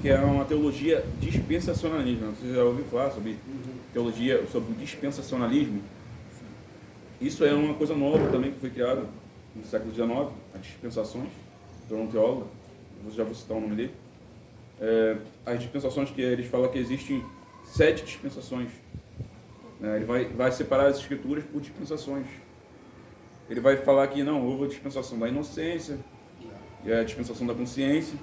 que é uma teologia dispensacionalista. Você já ouviu falar sobre teologia, sobre o dispensacionalismo? Isso é uma coisa nova também que foi criada no século XIX, as dispensações, por um teólogo, já vou citar o nome dele. As dispensações que eles falam que existem 7 dispensações. Ele vai separar as escrituras por dispensações. Ele vai falar que não, houve a dispensação da inocência, a dispensação da consciência,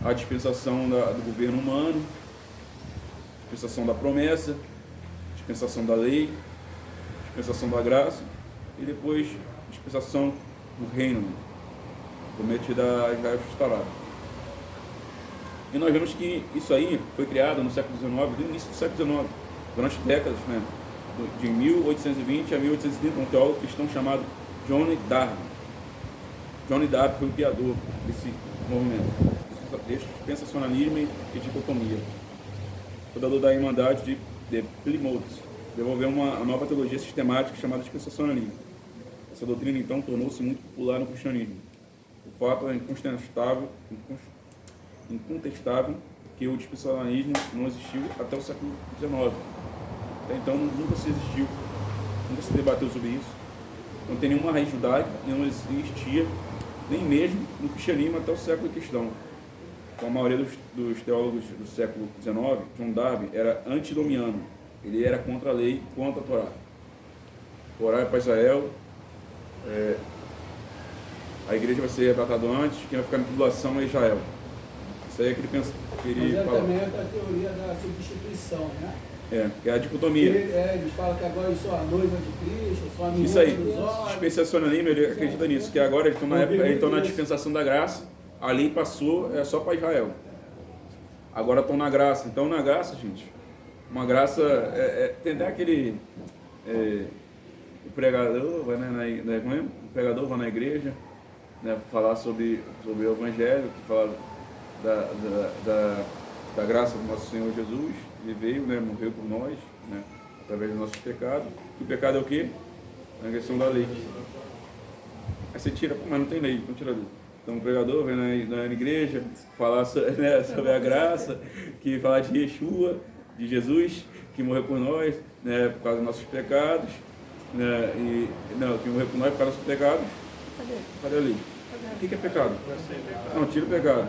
a dispensação do governo humano, a dispensação da promessa, a dispensação da lei, a dispensação da graça e depois a dispensação do reino prometida a Israel restaurado. E nós vemos que isso aí foi criado no século XIX, no início do século XIX, durante décadas, né? De 1820 a 1830, um teólogo cristão chamado John Darby. John Darby foi o criador desse movimento, desse dispensacionalismo e dicotomia. Fundador da Irmandade de Plymouth, desenvolveu uma nova teologia sistemática chamada dispensacionalismo. Essa doutrina, então, tornou-se muito popular no cristianismo. O fato é incontestável que o dispensacionalismo não existiu até o século XIX. Até então, nunca se debateu sobre isso. Não tem nenhuma raiz judaica e não existia nem mesmo no cristianismo até o século cristão. Então, a maioria dos teólogos do século XIX, John Darby, era antinomiano. Ele era contra a lei, contra a Torá. Torá é para Israel, a igreja vai ser arrebatada antes, quem vai ficar em tribulação é Israel. Isso aí é que ele pensa. Mas também é a teoria da substituição, né? Que é a dicotomia. Eles falam que agora eu sou a noiva de Cristo, eu sou a menina isso aí, dos olhos. Dispensacionalismo, ele acredita nisso, que agora eles estão na dispensação da graça, a lei passou só para Israel. Agora estão na graça. Então, na graça, gente, uma graça, tem até aquele, o pregador vai o pregador vai na igreja, né, falar sobre o evangelho, que fala da graça do nosso Senhor Jesus. Ele veio, né, morreu por nós, né, através dos nossos pecados. E o pecado é o quê? A questão da lei. Aí você tira, mas não tem lei, então tira a lei. Então o pregador vem na igreja falar sobre a graça, que fala de Yeshua, de Jesus, que morreu por nós, né, por causa dos nossos pecados, né, que morreu por nós por causa dos nossos pecados. Cadê a lei? O que é pecado? Não, tira o pecado.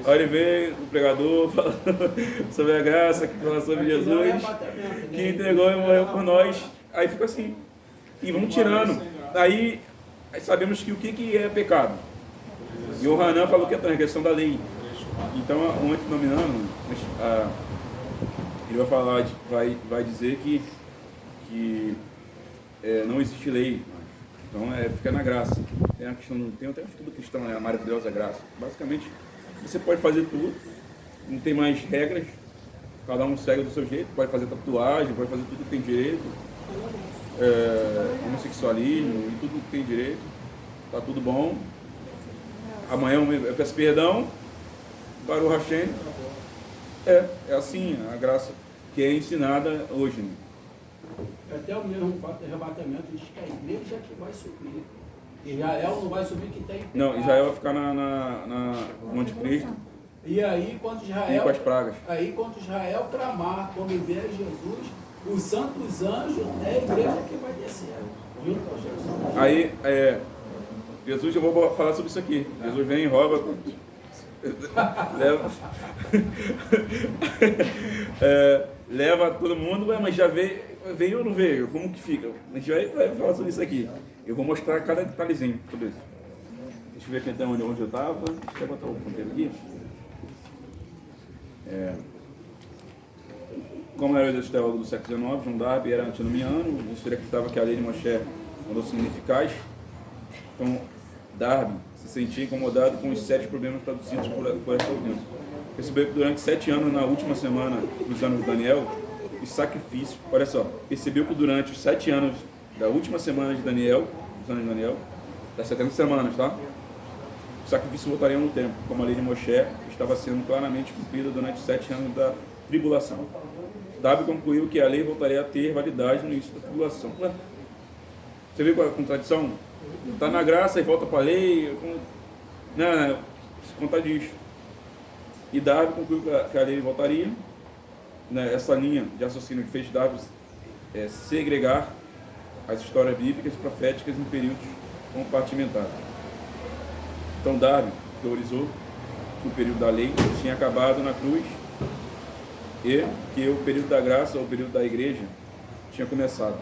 Aí ele vem, o pregador, falando sobre a graça, que fala sobre Jesus, que entregou e morreu por nós. Aí fica assim. E vamos tirando. Aí sabemos que o que é pecado. E o Hanan falou que é a transgressão da lei. Então, o antinomiano, ele vai falar, vai dizer que não existe lei. Então, fica na graça. Tem até um estudo cristão, né? A maravilhosa graça. Basicamente, você pode fazer tudo, não tem mais regras, cada um segue do seu jeito, pode fazer tatuagem, pode fazer tudo que tem direito, homossexualismo, e tudo que tem direito, tá tudo bom. Amanhã eu peço perdão, Baruch Hashem. É assim a graça que é ensinada hoje. Né? Até o mesmo fato do arrebatamento diz que a igreja que vai subir. Israel não vai subir, que tem pecado. Não, Israel vai ficar no anticristo. E aí, quando Israel... E com as pragas. Aí, quando Israel clamar, quando vier Jesus, os santos anjos, é a igreja que vai descer, junto com Jesus. Aí, Jesus, eu vou falar sobre isso aqui. Jesus vem e rouba... leva todo mundo, mas já veio ou não veio? Como que fica? A gente vai falar sobre isso aqui. Eu vou mostrar cada detalhezinho sobre isso. Deixa eu ver aqui até onde eu estava. Deixa eu botar o ponteiro aqui. Como era o teólogo do século XIX, John Darby era antinomiano, ele acreditava que a lei de Moshe mandou ser ineficaz. Então, Darby se sentia incomodado com os 7 problemas traduzidos por essa audiência. Percebeu que durante 7 anos, na última semana dos anos de Daniel, o sacrifício, olha só, percebeu que durante os 7 anos da última semana de Daniel, dos anos de Daniel, das 70 semanas, tá? O sacrifício voltaria no tempo, como a lei de Moshe estava sendo claramente cumprida durante os 7 anos da tribulação. Darby concluiu que a lei voltaria a ter validade no início da tribulação. Você viu qual é a contradição? Está na graça e volta para a lei. se contradiz. E Darby concluiu que a lei voltaria, né? Essa linha de raciocínio que fez Darby segregar as histórias bíblicas e proféticas em períodos compartimentados. Então Darby teorizou que o período da lei tinha acabado na cruz e que o período da graça, ou o período da igreja, tinha começado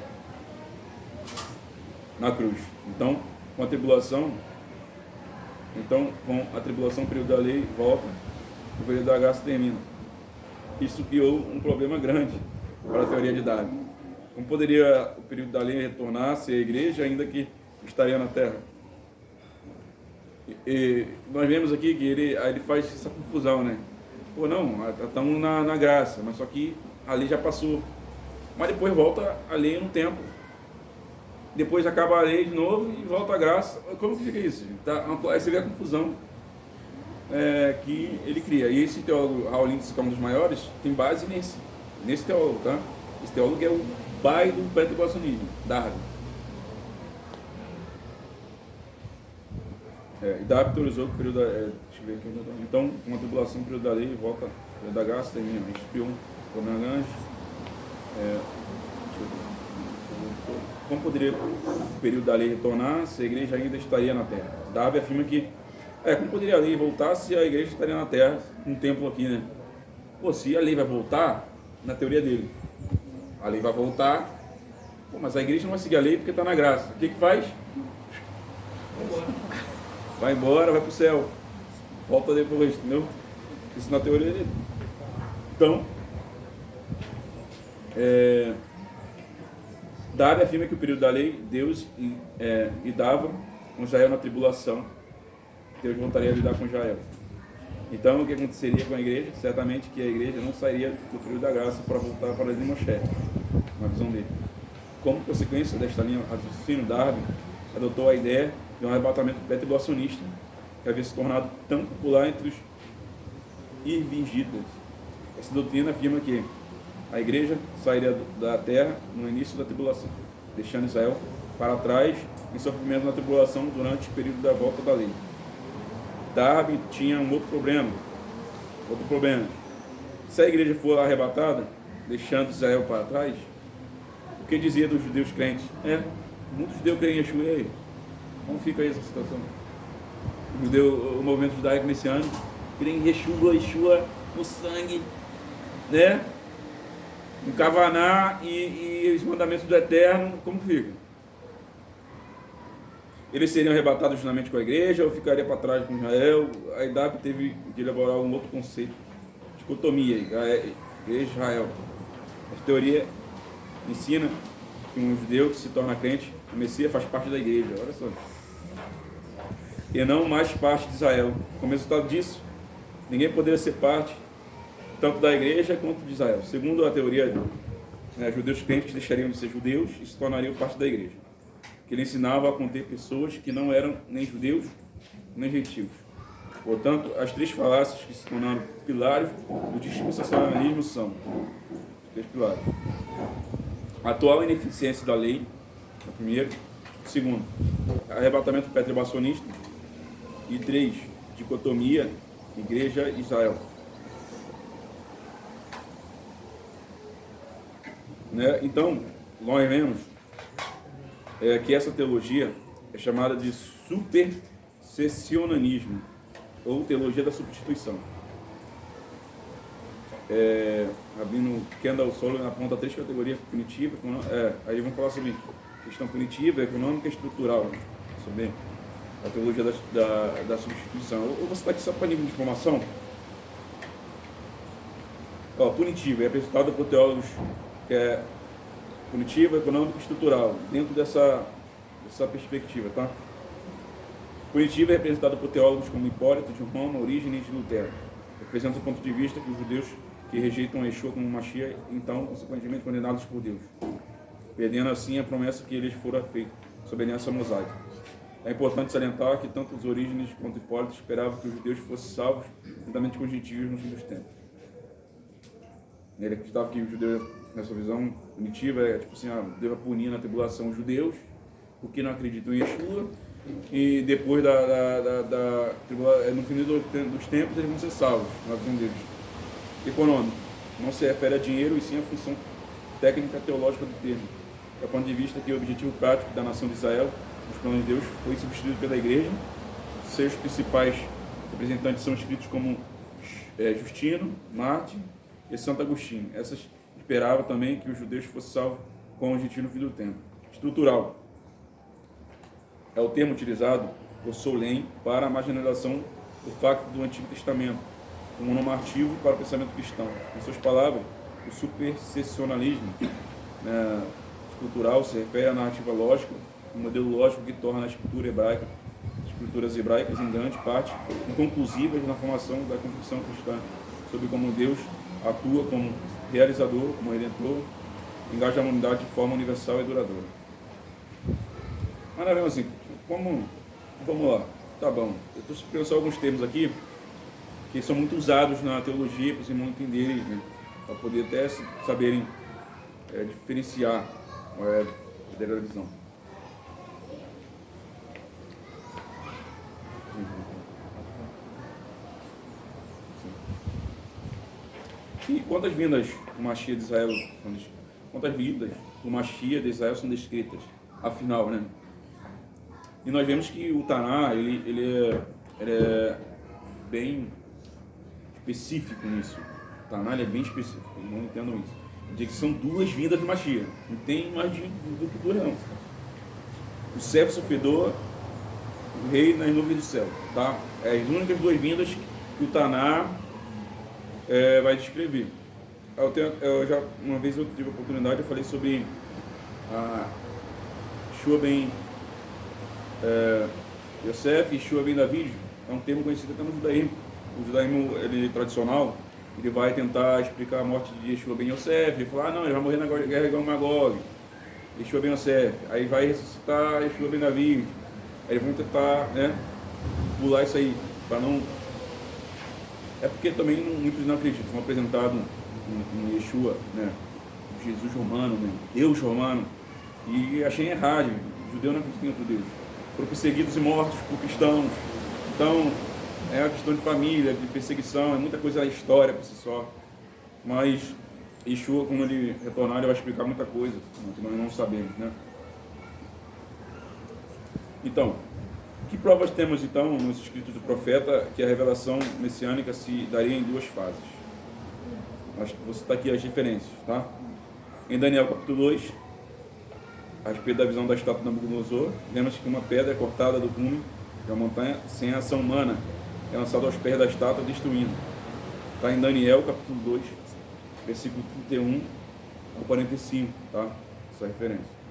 na cruz. Então, com a tribulação, o período da lei volta, o período da graça termina. Isso criou um problema grande para a teoria de Darby. Como poderia o período da lei retornar se a igreja, ainda que estaria na terra? E nós vemos aqui que ele faz essa confusão, né? Pô, não, estamos na graça, mas só que a lei já passou. Mas depois volta a lei no tempo. Depois acaba a lei de novo e volta a graça. Como que fica isso? Aí você vê a confusão que ele cria. E esse teólogo, Raul Lindsay, que é um dos maiores, tem base nesse teólogo, tá? Esse teólogo é o pai do pré-tribulacionismo, Darby. E Darby teorizou que o período da... deixa eu ver aqui. Então, com a tribulação, o período da lei volta, o período da graça termina. A gente criou um problema grande. Como poderia o período da lei retornar se a igreja ainda estaria na terra? Darby afirma que como poderia a lei voltar se a igreja estaria na terra, um templo aqui, né? Pô, se a lei vai voltar, na teoria dele, a lei vai voltar, mas a igreja não vai seguir a lei porque está na graça. O que faz? Vai embora, vai para o céu, volta depois, entendeu? Isso na teoria dele. Então, Darby afirma que o período da lei, Deus lidava com Israel na tribulação. Deus voltaria a lidar com Israel. Então, o que aconteceria com a igreja? Certamente que a igreja não sairia do período da graça para voltar para a linha Moshe, na visão dele. Como consequência desta linha raciocínio, Darby adotou a ideia de um arrebatamento pré-tribulacionista que havia se tornado tão popular entre os irvingitas. Essa doutrina afirma que a igreja sairia da terra no início da tribulação, deixando Israel para trás em sofrimento na tribulação durante o período da volta da lei. Darby tinha um outro problema. Se a igreja for arrebatada, deixando Israel para trás, o que dizia dos judeus crentes? Muitos judeus creem em Yeshua, e aí? Como fica aí essa situação? O movimento judaico messiânico creem em Yeshua no sangue, né? No Kavaná e os mandamentos do Eterno, como fica? Eles seriam arrebatados justamente com a igreja ou ficaria para trás com Israel? A Darby teve de elaborar um outro conceito, dicotomia, igreja e Israel. A teoria ensina que um judeu que se torna crente, o Messias faz parte da igreja, olha só, e não mais parte de Israel. Como resultado disso, ninguém poderia ser parte tanto da igreja quanto de Israel. Segundo a teoria, judeus crentes deixariam de ser judeus e se tornariam parte da igreja, que ele ensinava a conter pessoas que não eram nem judeus nem gentios. Portanto, as três falácias que se tornaram pilares do dispensacionalismo são os três pilares: a atual ineficiência da lei, é o primeiro; segundo, arrebatamento pré-tribulacionista; e 3, dicotomia igreja e Israel. Então, nós vemos que essa teologia é chamada de supersessionanismo, ou teologia da substituição. Rabino Kendall Solomon aponta 3 categorias: punitiva, aí vamos falar sobre questão punitiva, econômica e estrutural, sobre a teologia da substituição. Eu vou citar aqui só para nível de informação. Punitiva é apresentada por teólogos que é punitiva, econômica e estrutural, dentro dessa perspectiva, tá? Punitiva é representada por teólogos como Hipólito de Roma, Orígenes e Lutero. Representa o ponto de vista que os judeus que rejeitam Yeshua como Mashiach, então, consequentemente, condenados por Deus, perdendo assim a promessa que eles foram feitos, sob a aliança mosaica. É importante salientar que tanto os Orígenes quanto Hipólito esperavam que os judeus fossem salvos juntamente com os gentios nos fim dos tempos. Ele acreditava que os judeus, nessa visão punitiva, Deus vai punir na tribulação os judeus, porque não acreditam em Yeshua, e depois no fim dos tempos eles vão ser salvos, na visão deles. Econômico. Não se refere a dinheiro e sim a função técnica teológica do termo. É o ponto de vista que o objetivo prático da nação de Israel, os planos de Deus, foi substituído pela igreja. Seus principais representantes são escritos como Justino, Marte e Santo Agostinho. Essas esperavam também que os judeus fossem salvos com o objetivo no fim do tempo. Estrutural. É o termo utilizado por Solem para a marginalização do facto do Antigo Testamento, como normativo para o pensamento cristão. Em suas palavras, o supersessionalismo estrutural se refere à narrativa lógica, um modelo lógico que torna a escrituras hebraicas em grande parte inconclusivas na formação da convicção cristã sobre como Deus atua como realizador, como redentor, engaja a humanidade de forma universal e duradoura. Mas nós vemos assim, vamos lá, tá bom, eu estou pensando alguns termos aqui que são muito usados na teologia para os irmãos entenderem, né? Para poder até saberem diferenciar qual é a verdadeira visão. E quantas vindas do Mashiach de Israel, quantas vidas do Mashiach de Israel são descritas, afinal, né? E nós vemos que o Taná, ele é bem específico nisso. O Taná é bem específico, não entendam isso. Diz que são 2 vindas de Mashiach, não tem mais do que 2 não. O servo sofredor, o rei nas nuvens do céu, tá? É as únicas 2 vindas que o Taná vai descrever. Uma vez eu tive a oportunidade, eu falei sobre a Yeshua ben Yosef e Yeshua ben David. É um termo conhecido até no judaísmo. O judaísmo tradicional, ele vai tentar explicar a morte de Yeshua ben Yosef. Ele fala, não, ele vai morrer na guerra de Magog, Yeshua ben Yosef. Aí vai ressuscitar Yeshua ben David. Aí eles vão tentar, pular isso aí, para não... É porque também muitos não acreditam, são apresentados um Yeshua, Jesus romano, Deus romano, e achei errado. O judeu não acredita em outro Deus. Foram perseguidos e mortos por cristãos. Então, é uma questão de família, de perseguição, é muita coisa na história por si só. Mas Yeshua, quando ele retornar, ele vai explicar muita coisa que nós não sabemos, né? Então, que provas temos então nos escritos do profeta que a revelação messiânica se daria em 2 fases? Acho que vou citar aqui as referências, tá? Em Daniel capítulo 2, a respeito da visão da estátua de Nabucodonosor, lembra-se que uma pedra é cortada do cume de uma montanha sem ação humana é lançada aos pés da estátua, destruindo. Está em Daniel capítulo 2, versículo 31 ao 45, tá? Essa referência.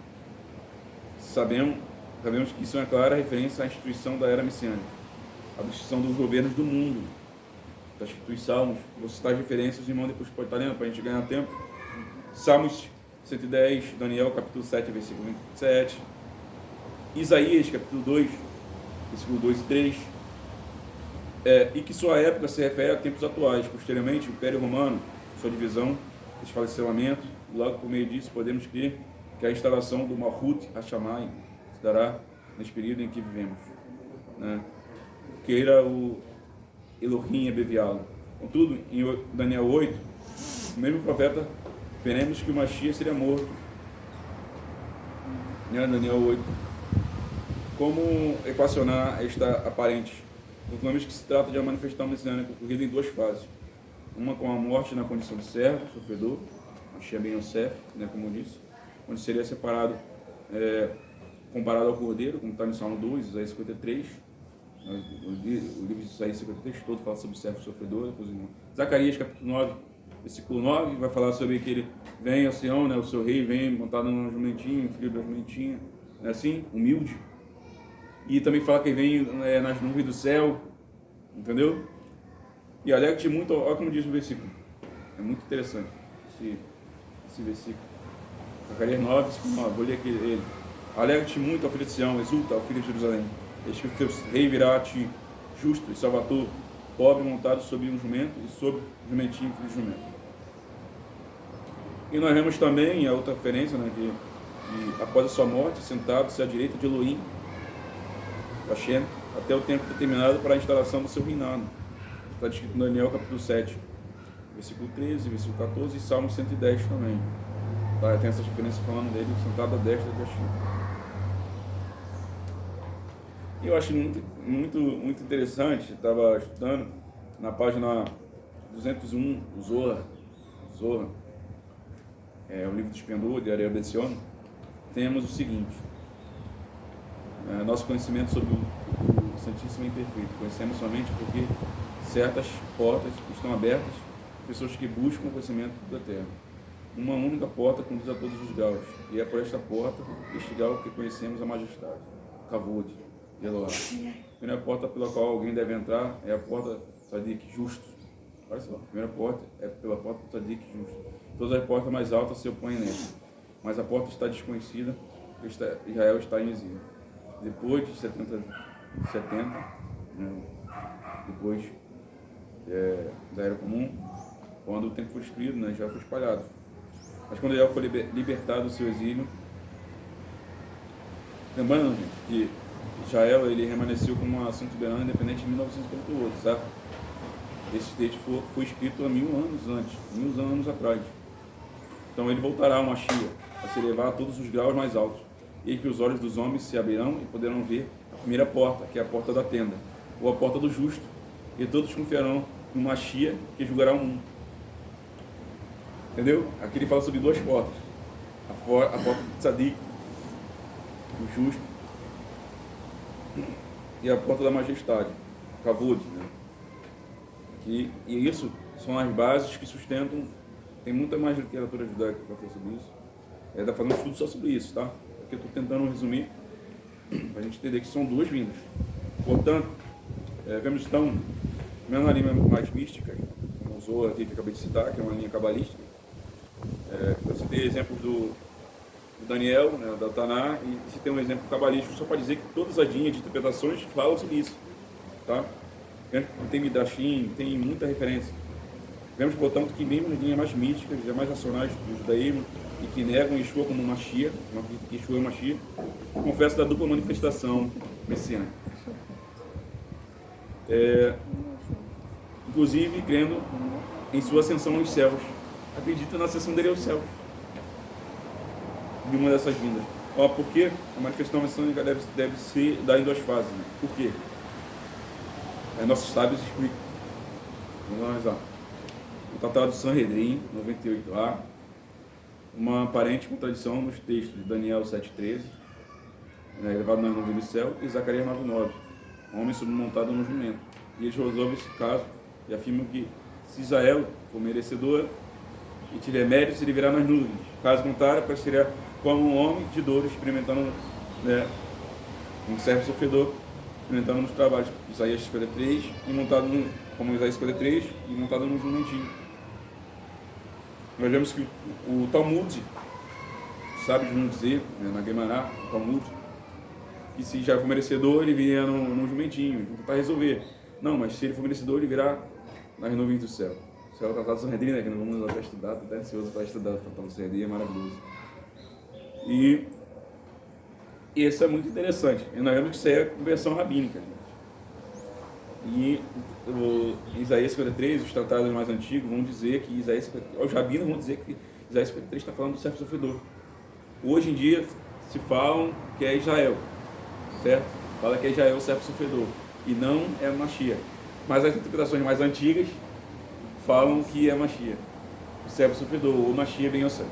Sabemos que isso é uma clara referência à instituição da era messiânica, a destruição dos governos do mundo. Está escrito em Salmos, vou citar as referências, os irmãos depois pode estar lendo para a gente ganhar tempo. Salmos 110, Daniel capítulo 7, versículo 27, Isaías capítulo 2, versículo 2 e 3, e que sua época se refere a tempos atuais. Posteriormente, o Império Romano, sua divisão, desfalecimento, logo por meio disso podemos crer que a instalação do Malhut Hashamai se dará nesse período em que vivemos, né? Queira o Elohim abreviá-lo. Contudo, em Daniel 8, o mesmo profeta, veremos que o Mashiach seria morto, né? Daniel 8. Como equacionar esta aparente? Concluímos que se trata de uma manifestação messiânica ocorrida em 2 fases. Uma com a morte na condição de servo, sofredor, Mashiach ben Yosef, né, como eu disse, onde seria separado, comparado ao cordeiro, como está no Salmo 2, Isaías 53, o livro de Isaías 53 todo fala sobre o servo sofredor. Depois, Zacarias capítulo 9, versículo 9, vai falar sobre que ele vem a Sião, né, o seu rei vem montado num jumentinho, filho da jumentinha, né, assim, humilde. E também fala que ele vem nas nuvens do céu, entendeu? E alegre-te muito, olha como diz o versículo, é muito interessante esse versículo. Zacarias 9, versículo 9, vou ler aqui ele. Alegre-te muito, ó filho de Sião, exulta, ó filho de Jerusalém. Eis que o teu rei virá a ti, justo e salvador, pobre, montado sobre um jumento e sobre um jumentinho, filho de jumento. E nós vemos também a outra referência, né, que após a sua morte, sentado-se à direita de Elohim, Hashem, até o tempo determinado para a instalação do seu reinado. Está descrito em Daniel capítulo 7, versículo 13, versículo 14 e Salmo 110 também. Tá? Tem essa diferença falando dele sentado à destra de Hashem. E eu acho muito interessante, estava estudando na página 201, o Zohar, o livro do Esplendor, de Ariel Bezion, temos o seguinte: nosso conhecimento sobre o Santíssimo é imperfeito. Conhecemos somente porque certas portas estão abertas a pessoas que buscam o conhecimento da terra. Uma única porta conduz a todos os graus, e é por esta porta, este grau, que conhecemos a majestade, Kavod, Eloá. A primeira porta pela qual alguém deve entrar é a porta Tzadik, justo. Olha só, a primeira porta é pela porta Tzadik, justo. Todas as portas mais altas se opõem nela, mas a porta está desconhecida, Israel está em exílio. Depois de 70 depois da Era Comum, quando o tempo foi destruído, Israel foi espalhado. Mas quando Israel foi libertado do seu exílio, lembrando, gente, que Israel ele permaneceu como uma nação soberana independente em 1948, certo? Esse texto foi escrito há 1000 anos antes, 1000 anos atrás. Então ele voltará a Mashiach, a se elevar a todos os graus mais altos, e que os olhos dos homens se abrirão e poderão ver a primeira porta, que é a porta da tenda, ou a porta do justo, e todos confiarão no Mashiach que julgará o mundo. Entendeu? Aqui ele fala sobre duas portas: a porta do Tzadik, o justo, e a porta da majestade, Kavod, né? E isso são as bases que sustentam. Tem muita mais literatura judaica para falar sobre isso. Dá para fazer um estudo só sobre isso, tá? Porque eu estou tentando resumir para a gente entender que são duas vindas. Portanto, vemos então, mesmo na linha mais mística, como o Zohar aqui que eu acabei de citar, que é uma linha cabalística. Eu citei exemplos do Daniel, né, da Taná, e citei um exemplo cabalístico só para dizer que todas as linhas de interpretações falam sobre isso, tá? Tem Midrashim, tem muita referência. Vemos, portanto, que mesmo nas linhas mais místicas, já mais racionais do judaísmo, e que negam Yeshua como Mashiach, não acreditam que Yeshua é Mashiach, confessam da dupla manifestação messiânica. Inclusive, crendo em sua ascensão aos céus. Acredita na ascensão dele aos céus. De uma dessas vindas. Porque a manifestação messiânica deve ser dada em duas fases. Né? Por quê? Nossos sábios explicam. Vamos analisar. O Tratado do Sanhedrin, 98a, uma aparente contradição nos textos de Daniel 7,13, elevado nas nuvens do céu, e Zacarias 9,9, homem submontado no jumento. E eles resolvem esse caso e afirmam que se Israel for merecedor e tiver mérito, se ele virá nas nuvens. Caso contrário, aparecerá como um homem de dor, experimentando, um servo sofredor, experimentando nos trabalhos. Isaías 53, e montado como Isaías 53, e montado num jumentinho. Nós vemos que o Talmud, sábios vão dizer, na Guemará, o Talmud, que se já for merecedor, ele viria num jumentinho, para resolver. Não, mas se ele for merecedor, ele virá nas nuvens do céu. O céu é o Tratado do Sanhedrin, né, que não vamos usar para estudar, estou até ansioso para estudar o Tratado do Sanhedrin, é maravilhoso. E isso é muito interessante. E nós vemos que isso é conversão rabínica, gente. E em Isaías 53, os tratados mais antigos vão dizer que Isaías 53, os rabinos vão dizer que Isaías 53 está falando do servo sofredor. Hoje em dia se falam que é Israel, certo? Fala que é Israel o servo sofredor e não é Mashiach. Mas as interpretações mais antigas falam que é Mashiach, o servo sofredor, ou Mashiach ben Yosef.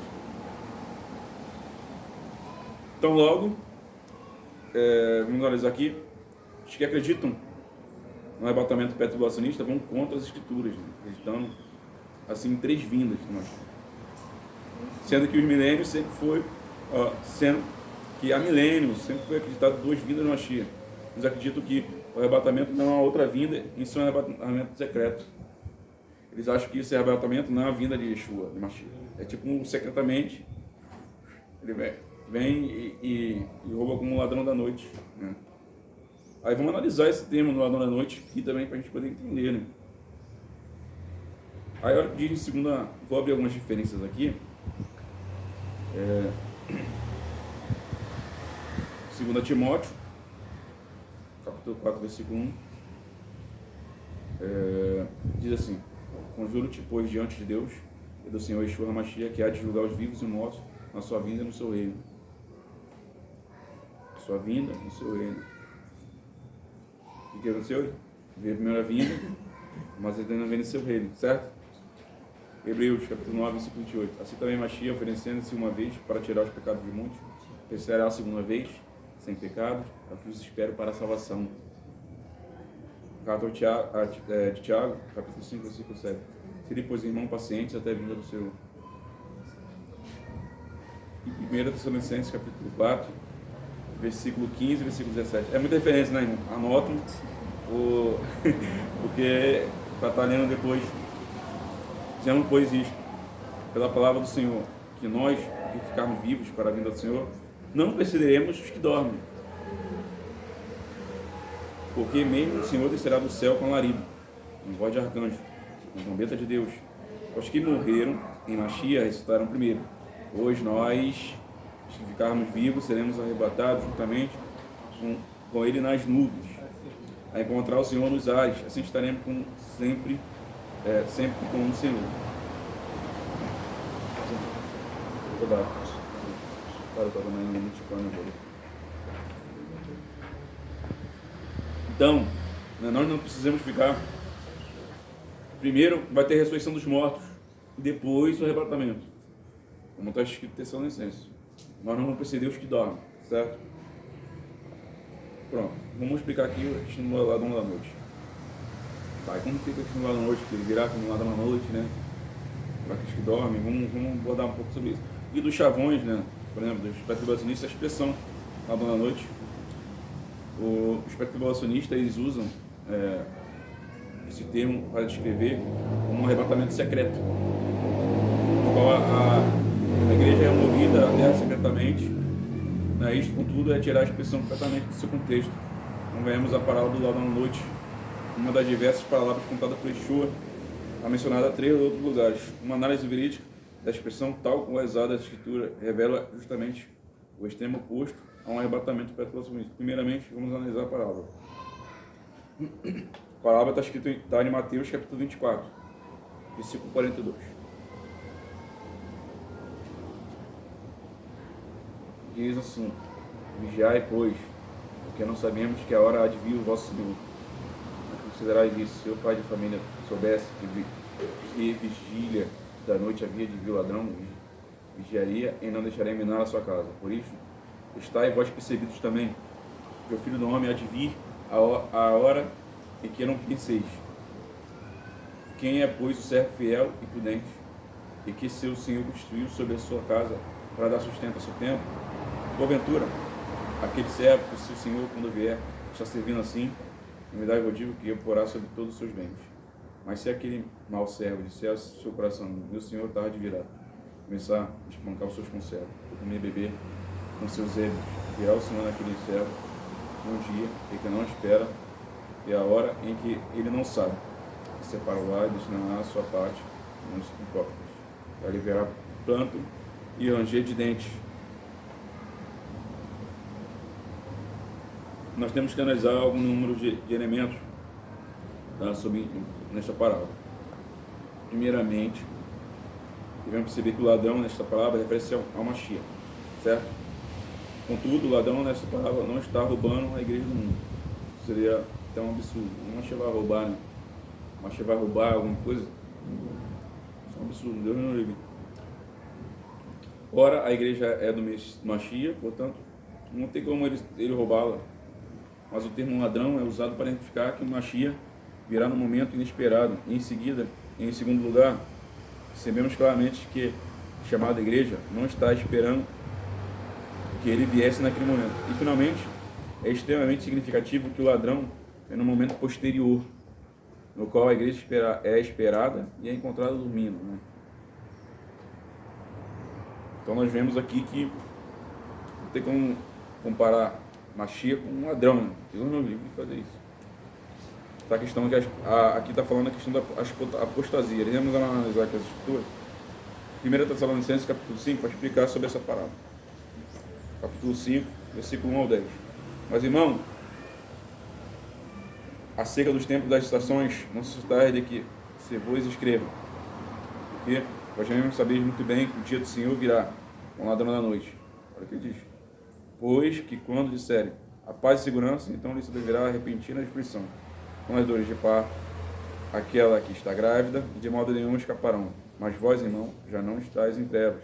Então logo, vamos analisar aqui, os que acreditam no arrebatamento perturbacionista vão contra as escrituras, né? Acreditando assim em 3 vindas do Mashiach. Sendo que os milênios sempre foi, sendo que há milênios sempre foi acreditado 2 vindas do Mashiach. Eles acreditam que o arrebatamento não é uma outra vinda, isso é um arrebatamento secreto. Eles acham que esse arrebatamento não é a vinda de Yeshua, de Mashiach. É tipo secretamente, ele vem e rouba como um ladrão da noite, né? Aí vamos analisar esse termo do ladrão da noite aqui também para a gente poder entender, né? Aí olha que diz em segunda, vou abrir algumas diferenças aqui. 2 Timóteo, capítulo 4, versículo 1, diz assim: conjuro-te, pois, diante de Deus e do Senhor Yeshua HaMashiach, que há de julgar os vivos e os mortos na sua vinda e no seu reino. Sua vinda no seu reino. O que aconteceu? Veio a primeira vinda, mas ele ainda vem no seu reino, certo? Hebreus, capítulo 9, versículo 28. Assim também Mashiach, oferecendo-se uma vez para tirar os pecados de muitos, terceira a segunda vez, sem pecados, é o que os espero para a salvação. Carta de Tiago, capítulo 5, versículo 7. Sede, pois, irmão, pacientes até a vinda do Senhor. E 1 Tessalonicenses, capítulo 4, versículo 15 e versículo 17. É muita diferença, né, irmão? Anotam, porque para estar lendo depois. Dizendo, pois, isto, pela palavra do Senhor, que nós, que ficarmos vivos para a vinda do Senhor, não precederemos os que dormem. Porque mesmo o Senhor descerá do céu com alarido, com voz de arcanjo, com trombeta de Deus. Os que morreram em Mashiach ressuscitarão primeiro. Pois nós, os que ficarmos vivos, seremos arrebatados juntamente com Ele nas nuvens, a encontrar o Senhor nos ares. Assim estaremos sempre com o Senhor. Então, nós não precisamos ficar. Primeiro vai ter a ressurreição dos mortos, depois o arrebatamento, como está escrito em Tessalonicenses. Nós não vamos preceder os que dormem, certo? Pronto, vamos explicar aqui a questão do ladrão da noite. Tá, e como fica a questão do ladrão da noite, que ele virá como ladrão da noite, né? Para aqueles que dormem, vamos abordar um pouco sobre isso. E dos chavões, né? Por exemplo, dos perturbacionistas, a expressão ladrão da noite. Os perturbacionistas, eles usam esse termo para descrever como um arrebatamento secreto, no qual a igreja é movida à terra secretamente, né? Isto, contudo, é tirar a expressão completamente do seu contexto. Então, vemos a parábola do ladrão da noite, uma das diversas palavras contadas por Yeshua, a mencionada a 3 outros lugares. Uma análise verídica da expressão, tal como é usada na Escritura, revela justamente o extremo oposto a um arrebatamento perturbacionista. Primeiramente, vamos analisar a parábola. A parábola está em Mateus, capítulo 24, versículo 42. Diz assim: vigiai, pois, porque não sabemos que a hora há de vir o vosso Senhor. Mas considerai isso: se o pai de família soubesse que vigília da noite havia de vir o ladrão, vigiaria e não deixaria minar a sua casa. Por isso, estai vós percebidos também, que o Filho do Homem há de vir a hora em que não penseis. Quem é, pois, o servo fiel e prudente, e que seu Senhor construiu sobre a sua casa para dar sustento a seu tempo? Porventura, aquele servo que o seu Senhor, quando vier, está servindo assim, em verdade eu digo que porá sobre todos os seus bens. Mas se aquele mau servo disser ao seu coração: meu Senhor tarde virá, começar a espancar os seus conservos, comer e beber com seus erros, virá o Senhor naquele servo um dia em que não espera, e a hora em que ele não sabe, e separá-lo e destinará a sua parte nos hipócritas. Ali verá pranto e ranger de dentes. Nós temos que analisar algum número de elementos, tá, nesta parábola. Primeiramente, devemos perceber que o ladrão nesta parábola refere-se ao Mashiach, certo? Contudo, o ladrão nesta parábola não está roubando a igreja do mundo. Isso seria até um absurdo. O Mashiach vai roubar, né? O Mashiach vai roubar alguma coisa? Isso é um absurdo, Deus não livre. Ora, a igreja é do Mashiach, portanto, não tem como ele roubá-la. Mas o termo ladrão é usado para identificar que o Mashiach virá no momento inesperado. E em seguida, em segundo lugar, percebemos claramente que a chamada igreja não está esperando que ele viesse naquele momento. E finalmente, é extremamente significativo que o ladrão é no momento posterior, no qual a igreja é esperada e é encontrada dormindo, né? Então nós vemos aqui que não tem como comparar Mashiach com um ladrão, né? Deus não livre de fazer isso. Tá, a questão que aqui está falando a questão da apostasia. Vamos analisar aqui as escrituras. 1 Tessalonicenses, capítulo 5, para explicar sobre essa parábola. Capítulo 5, versículo 1 ao 10. Mas, irmão, acerca dos tempos das estações, não se tarde que se vos escreva, porque vós mesmos sabeis muito bem que o dia do Senhor virá, com ladrão da noite. Olha o que ele diz. Pois que quando disserem a paz e segurança, então lhe sobrevirá a repentina destruição, com as dores de parto, aquela que está grávida, e de modo nenhum escaparão. Mas vós, irmão, já não estáis em trevas,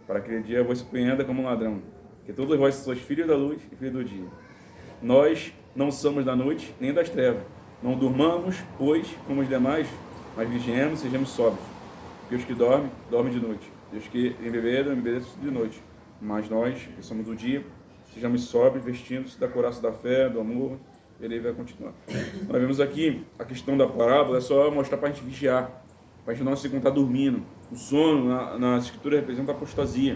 para aquele dia vos surpreenda como um ladrão, que todos vós sois filhos da luz e filhos do dia. Nós não somos da noite nem das trevas. Não durmamos, pois, como os demais, mas vigiemos e sejamos sóbrios. Porque os que dormem, dormem de noite. E os que embebedam, embebedam de noite. Mas nós, que somos do dia, sejamos sóbrios, vestindo-se da couraça da fé, do amor. Ele vai continuar. Nós vemos aqui a questão da parábola, é só mostrar para a gente vigiar, para a gente não se encontrar dormindo. O sono na Escritura representa a apostasia,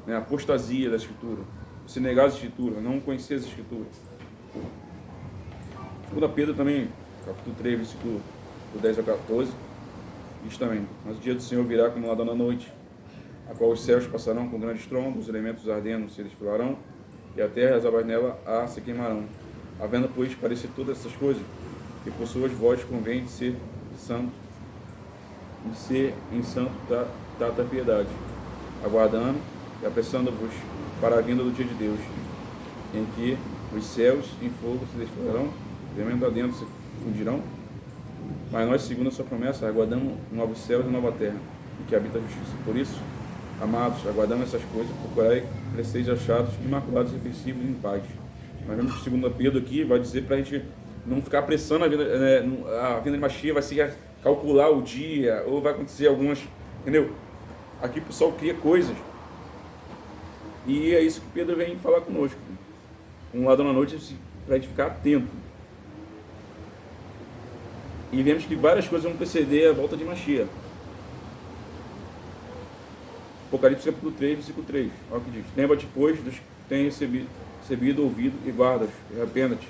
né? A apostasia da Escritura. Você negar as Escrituras, não conhecer as Escrituras. 2 Pedro também, capítulo 3, versículo do 10 ao 14, diz também: mas o dia do Senhor virá como ladrão da noite, a qual os céus passarão com grande estrondo, os elementos ardendo se desfilarão, e a terra e as águas nela se queimarão. Havendo, pois, parecer todas essas coisas, que por suas vozes convém de ser santo, de ser em santo da piedade, aguardando e apressando-vos para a vinda do dia de Deus, em que os céus em fogo se desfilarão, elemento adentro se fundirão. Mas nós, segundo a sua promessa, aguardamos novos céus e nova terra, em que habita a justiça. Por isso, amados, aguardando essas coisas, procurai que sejam achados imaculados e irrepreensíveis em paz. Mas vemos que 2 Pedro aqui vai dizer para a gente não ficar apressando a vinda de Mashiach, vai se calcular o dia, ou vai acontecer algumas, entendeu? Aqui o pessoal cria coisas, e é isso que Pedro vem falar conosco. Um ladrão na noite, para a gente ficar atento. E vemos que várias coisas vão preceder a volta de Mashiach. Apocalipse capítulo 3, versículo 3. Olha o que diz: lembra-te, pois, dos que têm recebido ouvido, e guardas, e arrependa-te.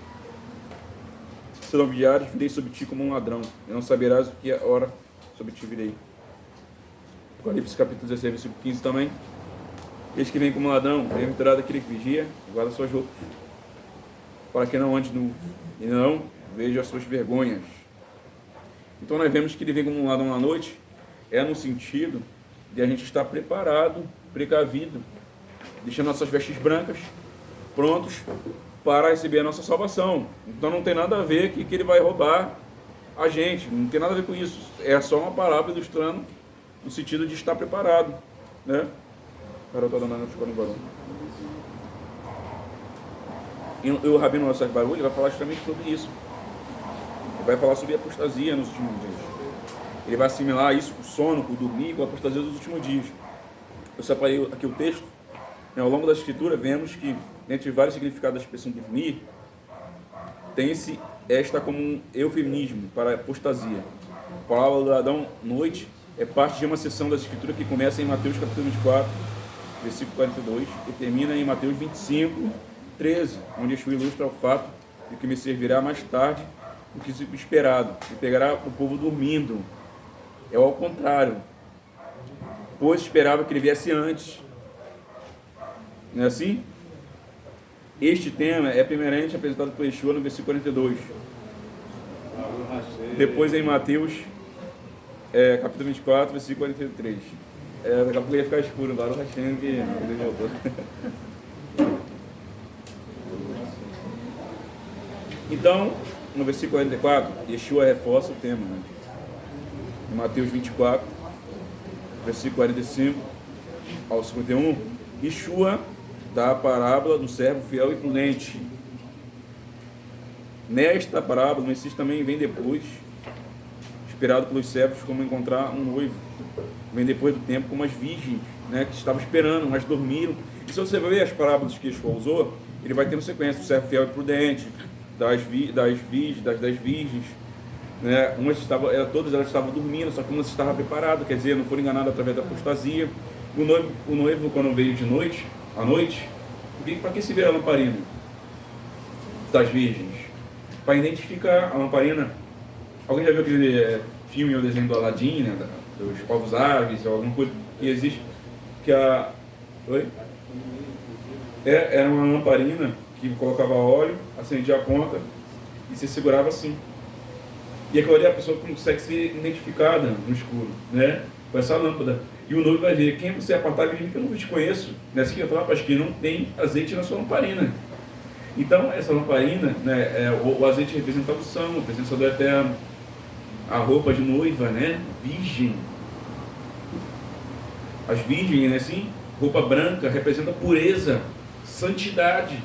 Se não vigiares, virei sobre ti como um ladrão, e não saberás o que é hora sobre ti virei. Apocalipse capítulo 16, versículo 15 também. Eis que vem como um ladrão, bem-aventurado aquele que vigia e guarda suas roupas, para que não ande nu, e não veja as suas vergonhas. Então nós vemos que ele vem como um ladrão na noite, é no sentido de a gente estar preparado, precavido, deixando nossas vestes brancas, prontos para receber a nossa salvação. Então não tem nada a ver que ele vai roubar a gente, não tem nada a ver com isso. É só uma parábola ilustrando no sentido de estar preparado, né? Garota da Nana ficou no barulho. E o Rabino Yosef Barulho vai falar justamente sobre isso. Ele vai falar sobre a apostasia nos últimos dias. Ele vai assimilar isso com o sono, com o dormir, com a apostasia dos últimos dias. Eu separei aqui o texto. Ao longo da Escritura, vemos que, dentre vários significados da expressão dormir, tem esta como um eufemismo para a apostasia. A palavra do ladrão noite é parte de uma seção da Escritura que começa em Mateus capítulo 24, versículo 42, e termina em Mateus 25, 13, onde Yeshua ilustra o fato de que me servirá mais tarde do que esperado, e pegará o povo dormindo. É ao contrário, pois esperava que ele viesse antes. Não é assim? Este tema é primeiramente apresentado por Yeshua no versículo 42. Depois em Mateus, capítulo 24, versículo 43. Daqui a pouco ia ficar escuro, Baruch Hashem, que ele voltou. Então, no versículo 44, Yeshua reforça o tema, né? Em Mateus 24, versículo 45 ao 51, Yeshua dá a parábola do servo fiel e prudente. Nesta parábola, o Messias também vem depois, esperado pelos servos, como encontrar um noivo. Vem depois do tempo como as virgens, né, que estavam esperando, mas dormiram. E se você ver as parábolas que Yeshua usou, ele vai tendo sequência: o servo fiel e prudente, das 10 virgens, né? Todas elas estavam dormindo, só que uma estava preparada, quer dizer, não foram enganadas através da apostasia. O noivo, quando veio de noite, à noite, para que se vê a lamparina das virgens? Para identificar a lamparina. Alguém já viu aquele filme ou desenho do Aladim, né, dos povos árabes, ou alguma coisa que existe, que Oi? Era uma lamparina que colocava óleo, acendia a ponta e se segurava assim. E aquilo ali a pessoa consegue ser identificada no escuro, né? Com essa lâmpada. E o noivo vai ver quem você apartar de mim que eu não te conheço. Nessa que eu falar, mas que não tem azeite na sua lamparina. Então, essa lamparina, né, o azeite representa a unção, a presença do Eterno. A roupa de noiva, né? Virgem. As virgens, né, assim, roupa branca representa pureza, santidade.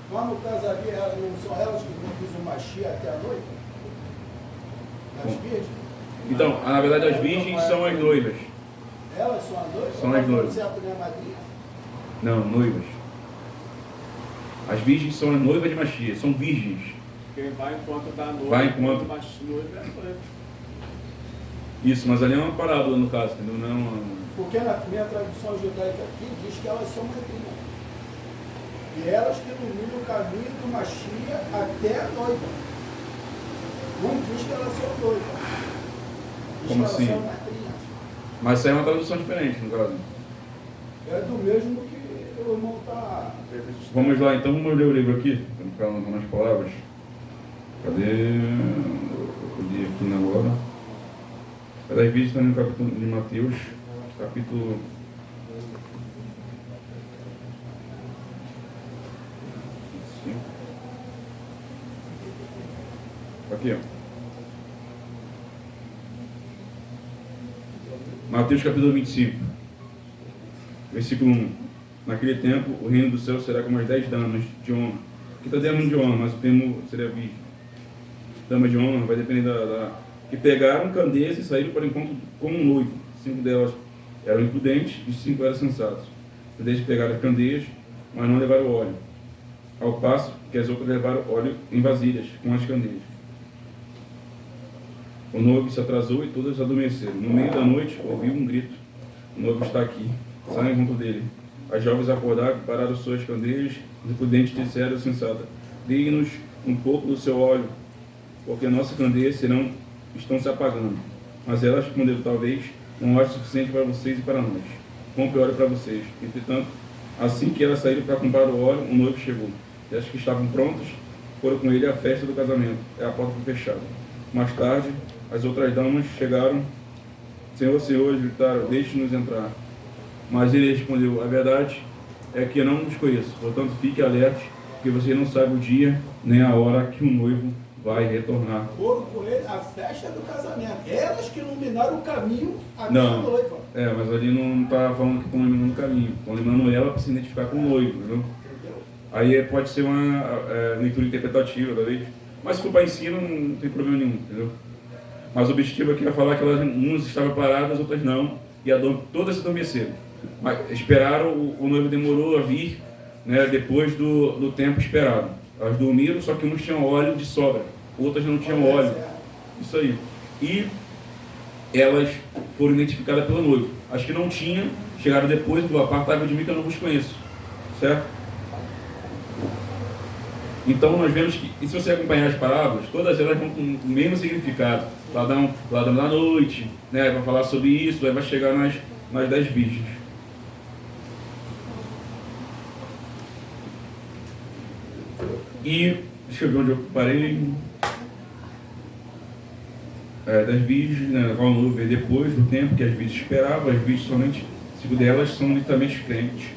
Mas no caso ali, não são elas que conduzem o Machia até a noiva? As virgens? Então, na verdade, as virgens são as noivas. Elas são as noivas? São as noivas. Certo, né, madrinha? Não, noivas. As virgens são as noivas de Machia, são virgens. Quem vai enquanto da noiva, vai enquanto noiva é noiva. Isso, mas ali é uma parábola no caso, entendeu? Não é uma... Porque na minha tradução judaica aqui diz que elas são madrinhas. E elas que iluminam o caminho do Machia até a noiva. Não diz que elas são noivas. Diz Como que assim? elas são madrinhas. Mas isso aí é uma tradução diferente, no caso. É do mesmo que o irmão está... Vamos lá, então vamos ler o livro aqui, para não ficar nas palavras. Cadê? Eu li aqui na hora. Cada vídeo está no capítulo de Mateus, capítulo... Aqui, ó. Mateus capítulo 25, versículo 1. Naquele tempo, o reino do céu será como as 10 damas de honra. Aqui está dando de honra, mas o termo seria virgem. Dama de honra vai depender que pegaram candeias e saíram para o encontro com um noivo. 5 delas eram imprudentes e 5 eram sensatos. Eles pegaram candeias, mas não levaram óleo. Ao passo que as outras levaram óleo em vasilhas com as candeias. O noivo se atrasou e todas adormeceram. No meio da noite, ouviu um grito. O noivo está aqui. Saem junto dele. As jovens acordaram, pararam suas candeias. Os imprudentes disseram sensata: dê-nos um pouco do seu óleo, porque nossas candeias estão se apagando. Mas elas responderam: talvez não haja suficiente para vocês e para nós. Compre óleo para vocês. Entretanto, assim que elas saíram para comprar o óleo, o noivo chegou. E as que estavam prontas foram com ele à festa do casamento. A porta foi fechada. Mais tarde, as outras damas chegaram. Senhor, Senhor, gritaram: deixe-nos entrar. Mas ele respondeu: a verdade é que eu não nos conheço. Portanto, fique alerta, porque você não sabe o dia nem a hora que o noivo vai retornar. Foram com ele à festa do casamento. Elas que iluminaram o caminho à Não. minha noiva. Mas ali não está falando que estão iluminando o caminho. Estão iluminando ela para se identificar com o noivo, entendeu? Entendeu? Aí pode ser uma leitura interpretativa, talvez. Mas se for para ensino, não tem problema nenhum, entendeu? Mas o objetivo aqui é falar que umas estavam paradas, outras não, e todas se adormeceram. Mas esperaram, o noivo demorou a vir, né, depois do tempo esperado. Elas dormiram, só que uns tinham óleo de sobra, outras não tinham óleo. Isso aí. E elas foram identificadas pelo noivo. As que não tinham, chegaram depois e falaram: apartai-vos de mim que eu não vos conheço. Certo? Então nós vemos que, e se você acompanhar as parábolas, todas elas vão com o mesmo significado. Ladrão da noite, né, vai falar sobre isso, aí vai chegar nas 10 virgens. E, deixa eu ver onde eu parei. Das virgens, né, qual noivo veio depois do tempo que as virgens esperavam. As virgens somente, 5 delas são literalmente crentes.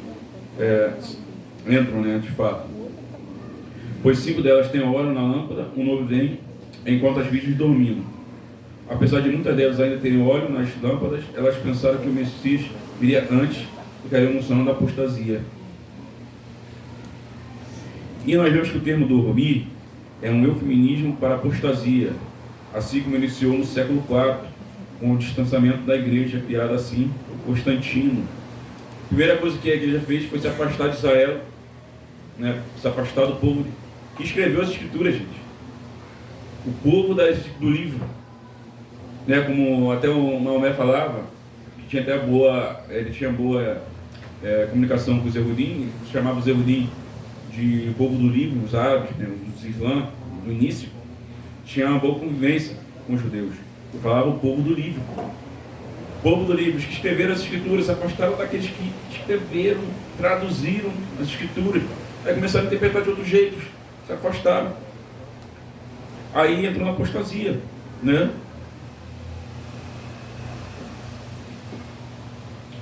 Entram, né, de fato. Pois 5 delas têm óleo na lâmpada, o noivo vem, enquanto as virgens dormiam. Apesar de muitas delas ainda terem óleo nas lâmpadas, elas pensaram que o Messias viria antes e caiu no sono da apostasia. E nós vemos que o termo dormir é um eufemismo para apostasia, assim como iniciou no século IV, com o distanciamento da igreja, criado assim por Constantino. A primeira coisa que a igreja fez foi se afastar de Israel, né, se afastar do povo que escreveu as escrituras, gente. O povo do livro. Né, como até o Maomé falava, que tinha até ele tinha boa comunicação com os Erudim, chamava os Erudim de povo do livro, os árabes, né, os islã, no início, tinha uma boa convivência com os judeus. Eu falava o povo do livro. O povo do livro, os que escreveram as escrituras, se afastaram daqueles que escreveram, traduziram as escrituras. Aí começaram a interpretar de outros jeitos, se afastaram. Aí entrou na apostasia. né?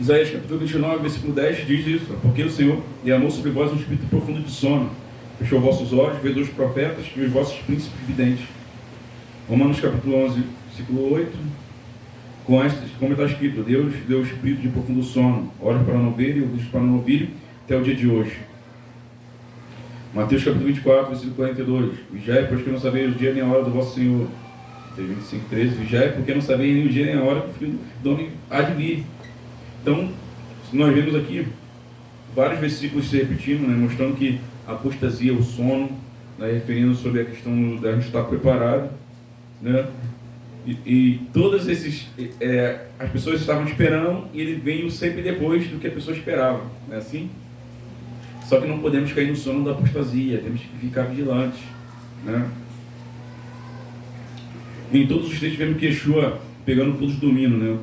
Isaías capítulo 29, versículo 10 diz isso: porque o Senhor derramou sobre vós um espírito profundo de sono, fechou vossos olhos, vedou os profetas e os vossos príncipes videntes. Romanos capítulo 11, versículo 8, como está escrito: Deus deu o espírito de profundo sono, olhos para não ver e ouvidos para não ouvir, até o dia de hoje. Mateus capítulo 24, versículo 42: Vigiai, pois que não sabeis o dia nem a hora do vosso Senhor. Mateus 25, 13: Vigiai, porque não sabeis nem o dia nem a hora que o Filho do Homem há de vir. Então, nós vemos aqui vários versículos se repetindo, né, mostrando que a apostasia, o sono, né, referindo sobre a questão da gente estar preparado, né, e todas esses, as pessoas estavam esperando e ele veio sempre depois do que a pessoa esperava, não é assim? Só que não podemos cair no sono da apostasia, temos que ficar vigilantes, né? Em todos os textos vemos que Yeshua pegando todos os domínios, né?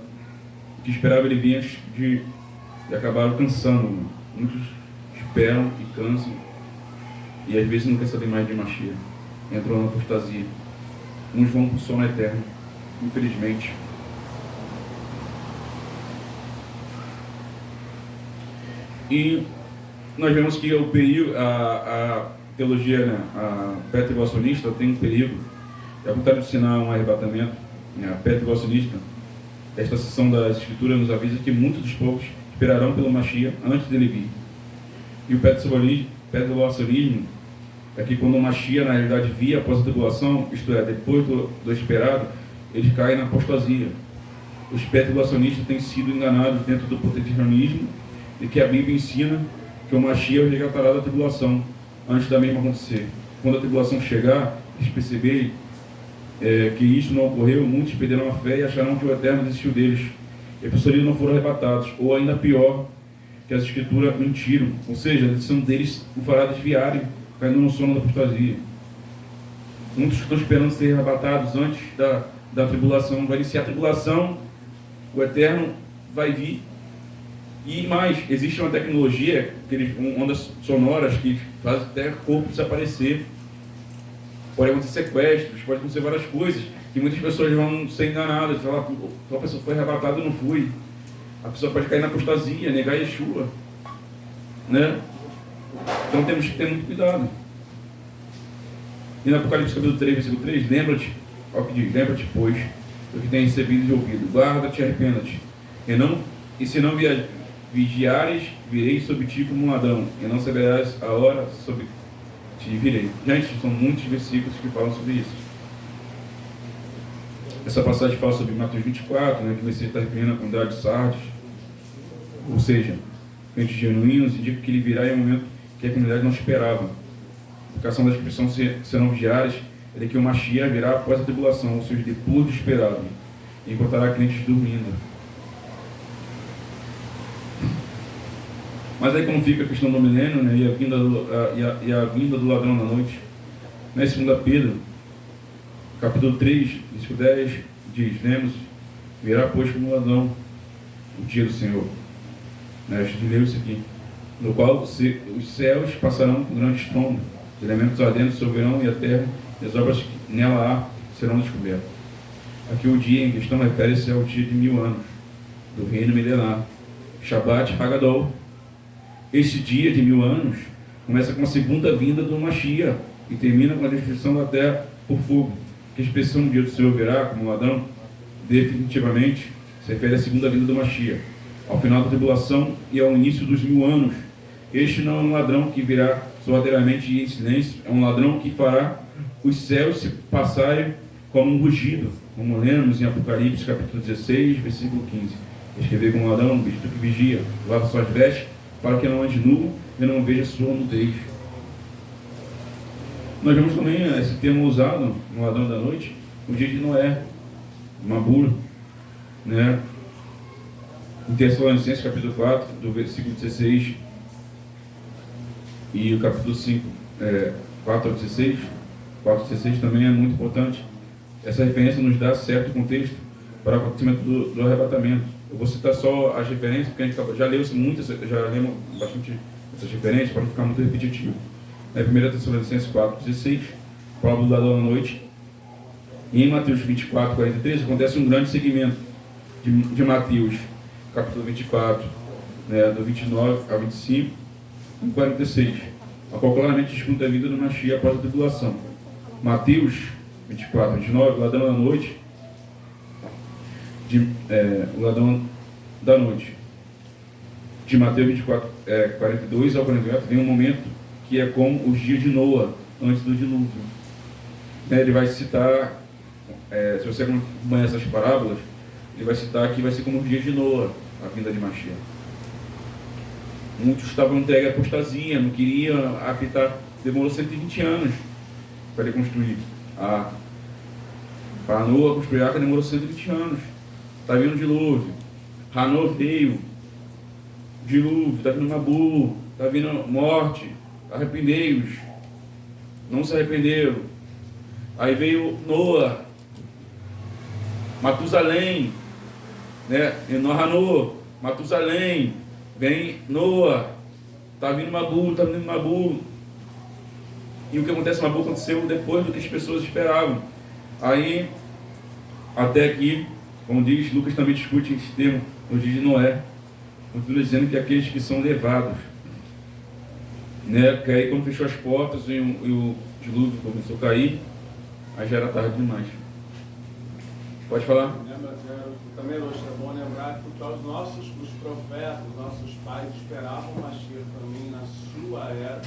O que esperava ele vir antes de acabar cansando. Muitos esperam e cansam e às vezes não quer saber mais de Mashiach. Entram na apostasia. Uns vão para o sono eterno, infelizmente. E nós vemos que o perigo, a teologia, né, a pré-tribulacionista tem um perigo. É vontade de ensinar um arrebatamento, né, a pré-tribulacionista. Esta seção das Escrituras nos avisa que muitos dos povos esperarão pelo Mashiach antes dele vir. E o pré-tribulacionismo é que quando o Mashiach na realidade vir após a tribulação, isto é, depois do esperado, eles caem na apostasia. Os pré-tribulacionistas têm sido enganados dentro do protecionismo e que a Bíblia ensina que o Mashiach resgatará da tribulação antes da mesma acontecer. Quando a tribulação chegar, eles perceberem que isso não ocorreu, muitos perderão a fé e acharão que o Eterno desistiu deles. E as pessoas não foram arrebatados, ou ainda pior, que as Escrituras mentiram, ou seja, a decisão deles o fará desviarem, caindo no sono da apostasia. Muitos estão esperando ser arrebatados antes da tribulação. Vai iniciar a tribulação, o Eterno vai vir. E mais, existe uma tecnologia, ondas sonoras que fazem até corpo desaparecer. Pode acontecer sequestros, pode acontecer várias coisas, que muitas pessoas vão ser enganadas, falar, a pessoa foi arrebatada, eu não fui. A pessoa pode cair na apostasia, negar Yeshua, né? Então temos que ter muito cuidado. E no Apocalipse capítulo 3, versículo 3, lembra-te, olha o que diz: lembra-te, pois, do que tem recebido e ouvido, guarda-te e arrependa-te, e se não vigiares, virei sobre ti como um ladrão, e não saberás a hora sobre te virei. Gente, são muitos versículos que falam sobre isso. Essa passagem fala sobre Mateus 24, né, que você está referindo à comunidade de Sardes, ou seja, crentes genuínos, indica que ele virá em um momento que a comunidade não esperava. A aplicação da expressão serão vigiares é que o Mashiach virá após a tribulação, ou seja, depois do esperado, e encontrará crentes dormindo. Mas aí como fica a questão do milênio, né, e a vinda do ladrão da noite? Na 2 Pedro, capítulo 3, versículo 10, diz: lemos, virá pois como ladrão o dia do Senhor. Né, a gente leu isso aqui. No qual os céus passarão com grande estrondo, os elementos ardentes soberão e a terra, e as obras que nela há serão descobertas. Aqui o dia em questão refere-se ao dia de 1000 anos, do reino milenar, Shabbat Hagadol. Este dia de 1000 anos começa com a segunda vinda do Mashiach e termina com a destruição da terra por fogo. Que a expressão do dia do Senhor virá como ladrão, definitivamente se refere à segunda vinda do Mashiach, ao final da tribulação e ao início dos 1000 anos. Este não é um ladrão que virá sorrateiramente e em silêncio, é um ladrão que fará os céus se passarem como um rugido, como lemos em Apocalipse capítulo 16, versículo 15. Escrever como ladrão, visto que vigia, lava suas vestes, para que não ande nu e não veja sua nudez. Nós vemos também esse termo usado no ladrão da noite, no dia de Noé, Mabur, né? Em Tessalonicenses capítulo 4, do versículo 16 e o capítulo 5, 4 a 16, 4 a 16 também é muito importante. Essa referência nos dá certo contexto para o acontecimento do arrebatamento. Eu vou citar só as referências, porque a gente já leu muitas, já lemos bastante essas referências, para não ficar muito repetitivo. 1 Tessalonicenses 4, 16, fala do ladrão da noite. E em Mateus 24, 43, acontece um grande segmento de Mateus, capítulo 24, né, do 29 a 25, e 46, a qual claramente discute a vida do Mashiach após a tribulação. Mateus 24, 29, o ladrão da noite, o ladrão da noite. De Mateus 24, 42 ao 48, vem um momento que é como os dias de Noa, antes do dilúvio. Né, ele vai citar, se você acompanha essas parábolas, ele vai citar que vai ser como os dias de Noa, a vinda de Mashiach. Muitos estavam entregues à apostasia, não queriam acreditar. Demorou 120 anos para ele construir a arca. Para Noa construir a arca demorou 120 anos. Está vindo o dilúvio. Hanô veio. Dilúvio, está vindo Nabu, está vindo morte. Arrependei-os. Não se arrependeram. Aí veio Noa. Matusalém. Né? Hanô, Matusalém. Vem Noa, está vindo Nabu, está vindo Nabu. E o que acontece em Nabu aconteceu depois do que as pessoas esperavam. Aí, até aqui, como diz, Lucas também discute esse termo no dia de Noé. Continua dizendo que aqueles que são levados, né? Que aí quando fechou as portas e o dilúvio começou a cair, aí já era tarde demais. Pode falar? Também é bom lembrar que os profetas, nossos pais esperavam o Mashiach também na sua era,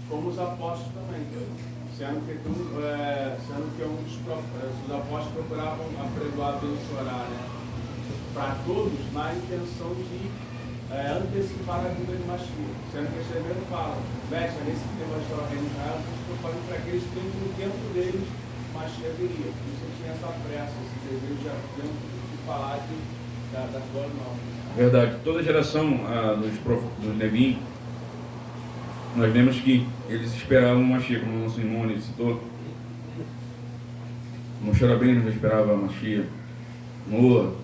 como os apóstolos também. Sendo que os apóstolos procuravam abençoar, né? Para todos, na intenção de antecipar a vinda de Mashiach. Sendo que este mesmo fala, veste, nesse tema de história de Israel, estou falando para aqueles que no tempo deles Mashiach viria. Por isso tinha essa pressa, esse desejo de falar da Torá nova. Verdade. Toda geração dos Nevim, nós vemos que eles esperavam o Mashiach, como o nosso irmão citou. Moshe Rabbeinu já esperava a Mashiach. Noa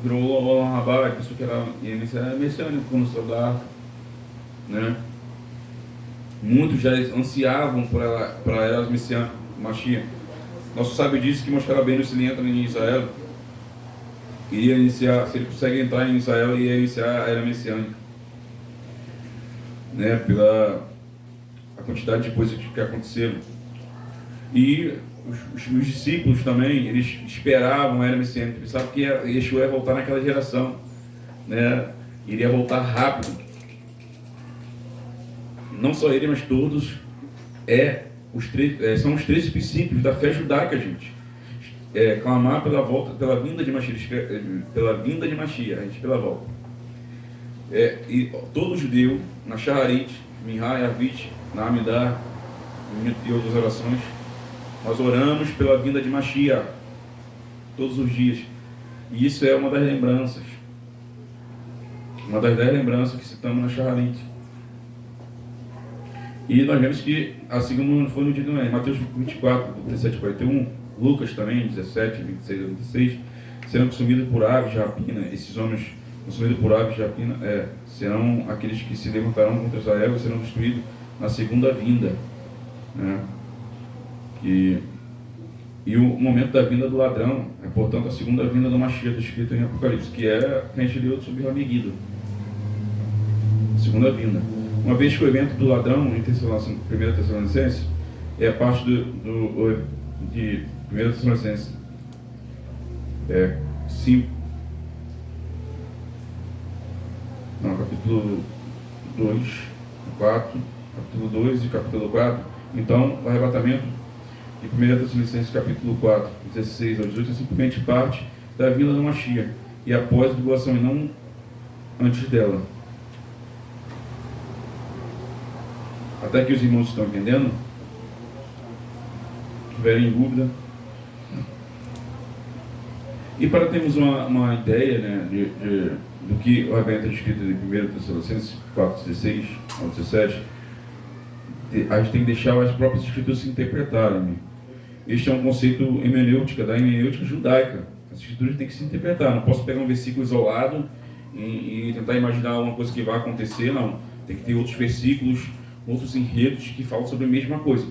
virou o Olam Rabá, a pessoa que era messiânico quando saiu da arca, né? Muitos já ansiavam por ela messiânica, Mashiach. Nosso sábio disse que Moshe Rabbeinu, se ele entra em Israel, iria iniciar, se ele consegue entrar em Israel, iria iniciar a era messiânica, né? Pela a quantidade de coisas que aconteceram. E os discípulos também, eles esperavam a era messiânica, pensavam que Yeshua ia voltar naquela geração, né? Iria voltar rápido. Não só ele, mas todos são os 13 princípios da fé judaica, gente. Clamar pela vinda de Mashiach, a gente pela volta. E todo judeu, na Shaharit, Minha e Arvit, na Amidah e outras orações, nós oramos pela vinda de Mashiach todos os dias. E isso é uma das lembranças. Uma das 10 lembranças que citamos na Shaharit. E nós vemos que, assim como foi no dia de Noé, Mateus 24, 37 e 41, Lucas também, 17, 26 e 26, serão consumidos por aves de rapina. Esses homens consumidos por aves de rapina serão aqueles que se levantarão contra Israel e serão destruídos na segunda vinda, né? E o momento da vinda do ladrão é, portanto, a segunda vinda do Mashiach, descrito em Apocalipse, que é que a gente leu sobre o Megiddo. Segunda vinda. Uma vez que o evento do ladrão em 1 Tessalonicenses é a parte de 1 Tessalonicenses 5, capítulo 2, 4, capítulo 2 e capítulo 4. Então, o arrebatamento de 1 Tessalonicenses capítulo 4, 16 ao 18 é simplesmente parte da vinda do Mashiach e após a tribulação e não antes dela. Até que os irmãos estão entendendo? Tiverem dúvida. E para termos uma ideia, né, do que o arrebatamento é descrito em 1 Tessalonicenses 4, 16 ao 17, a gente tem que deixar as próprias escrituras se interpretarem, né? Este é um conceito hermenêutica, da hermenêutica judaica. As escrituras têm que se interpretar. Não posso pegar um versículo isolado e tentar imaginar alguma coisa que vai acontecer, não. Tem que ter outros versículos, outros enredos que falam sobre a mesma coisa.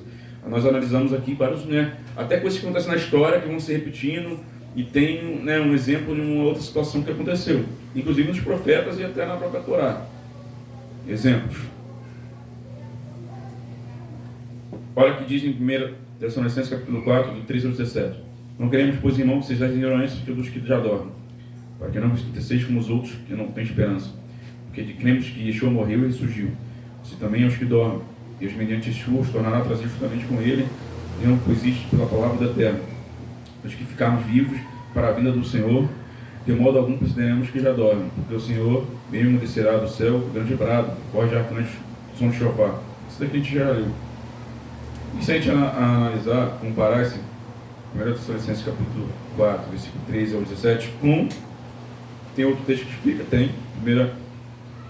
Nós analisamos aqui vários, né, até coisas que acontecem na história que vão se repetindo, e tem, né, um exemplo de uma outra situação que aconteceu, inclusive nos profetas e até na própria Torá. Exemplos. Olha o que diz em 1 Tessalonicenses capítulo 4, do 13 ao 17. Não queremos, pois, irmãos, que sejais ignorantes dos que já dormem, para que não vos esqueceis como os outros que não têm esperança. Porque cremos que Yeshua morreu e ressurgiu. Se também aos que dormem, Deus mediante Yeshua os tornará a trazer justamente com ele, e pois isto pela palavra da terra. Os que ficarmos vivos para a vinda do Senhor, de modo algum consideremos que já dormem, porque o Senhor mesmo descerá do céu com grande brado, voz de arcanjo, som de shofar. Isso daqui a gente já leu. E se a gente analisar, comparar esse 1 Tessalonicenses capítulo 4, versículo 13 ao 17, tem outro texto que explica, tem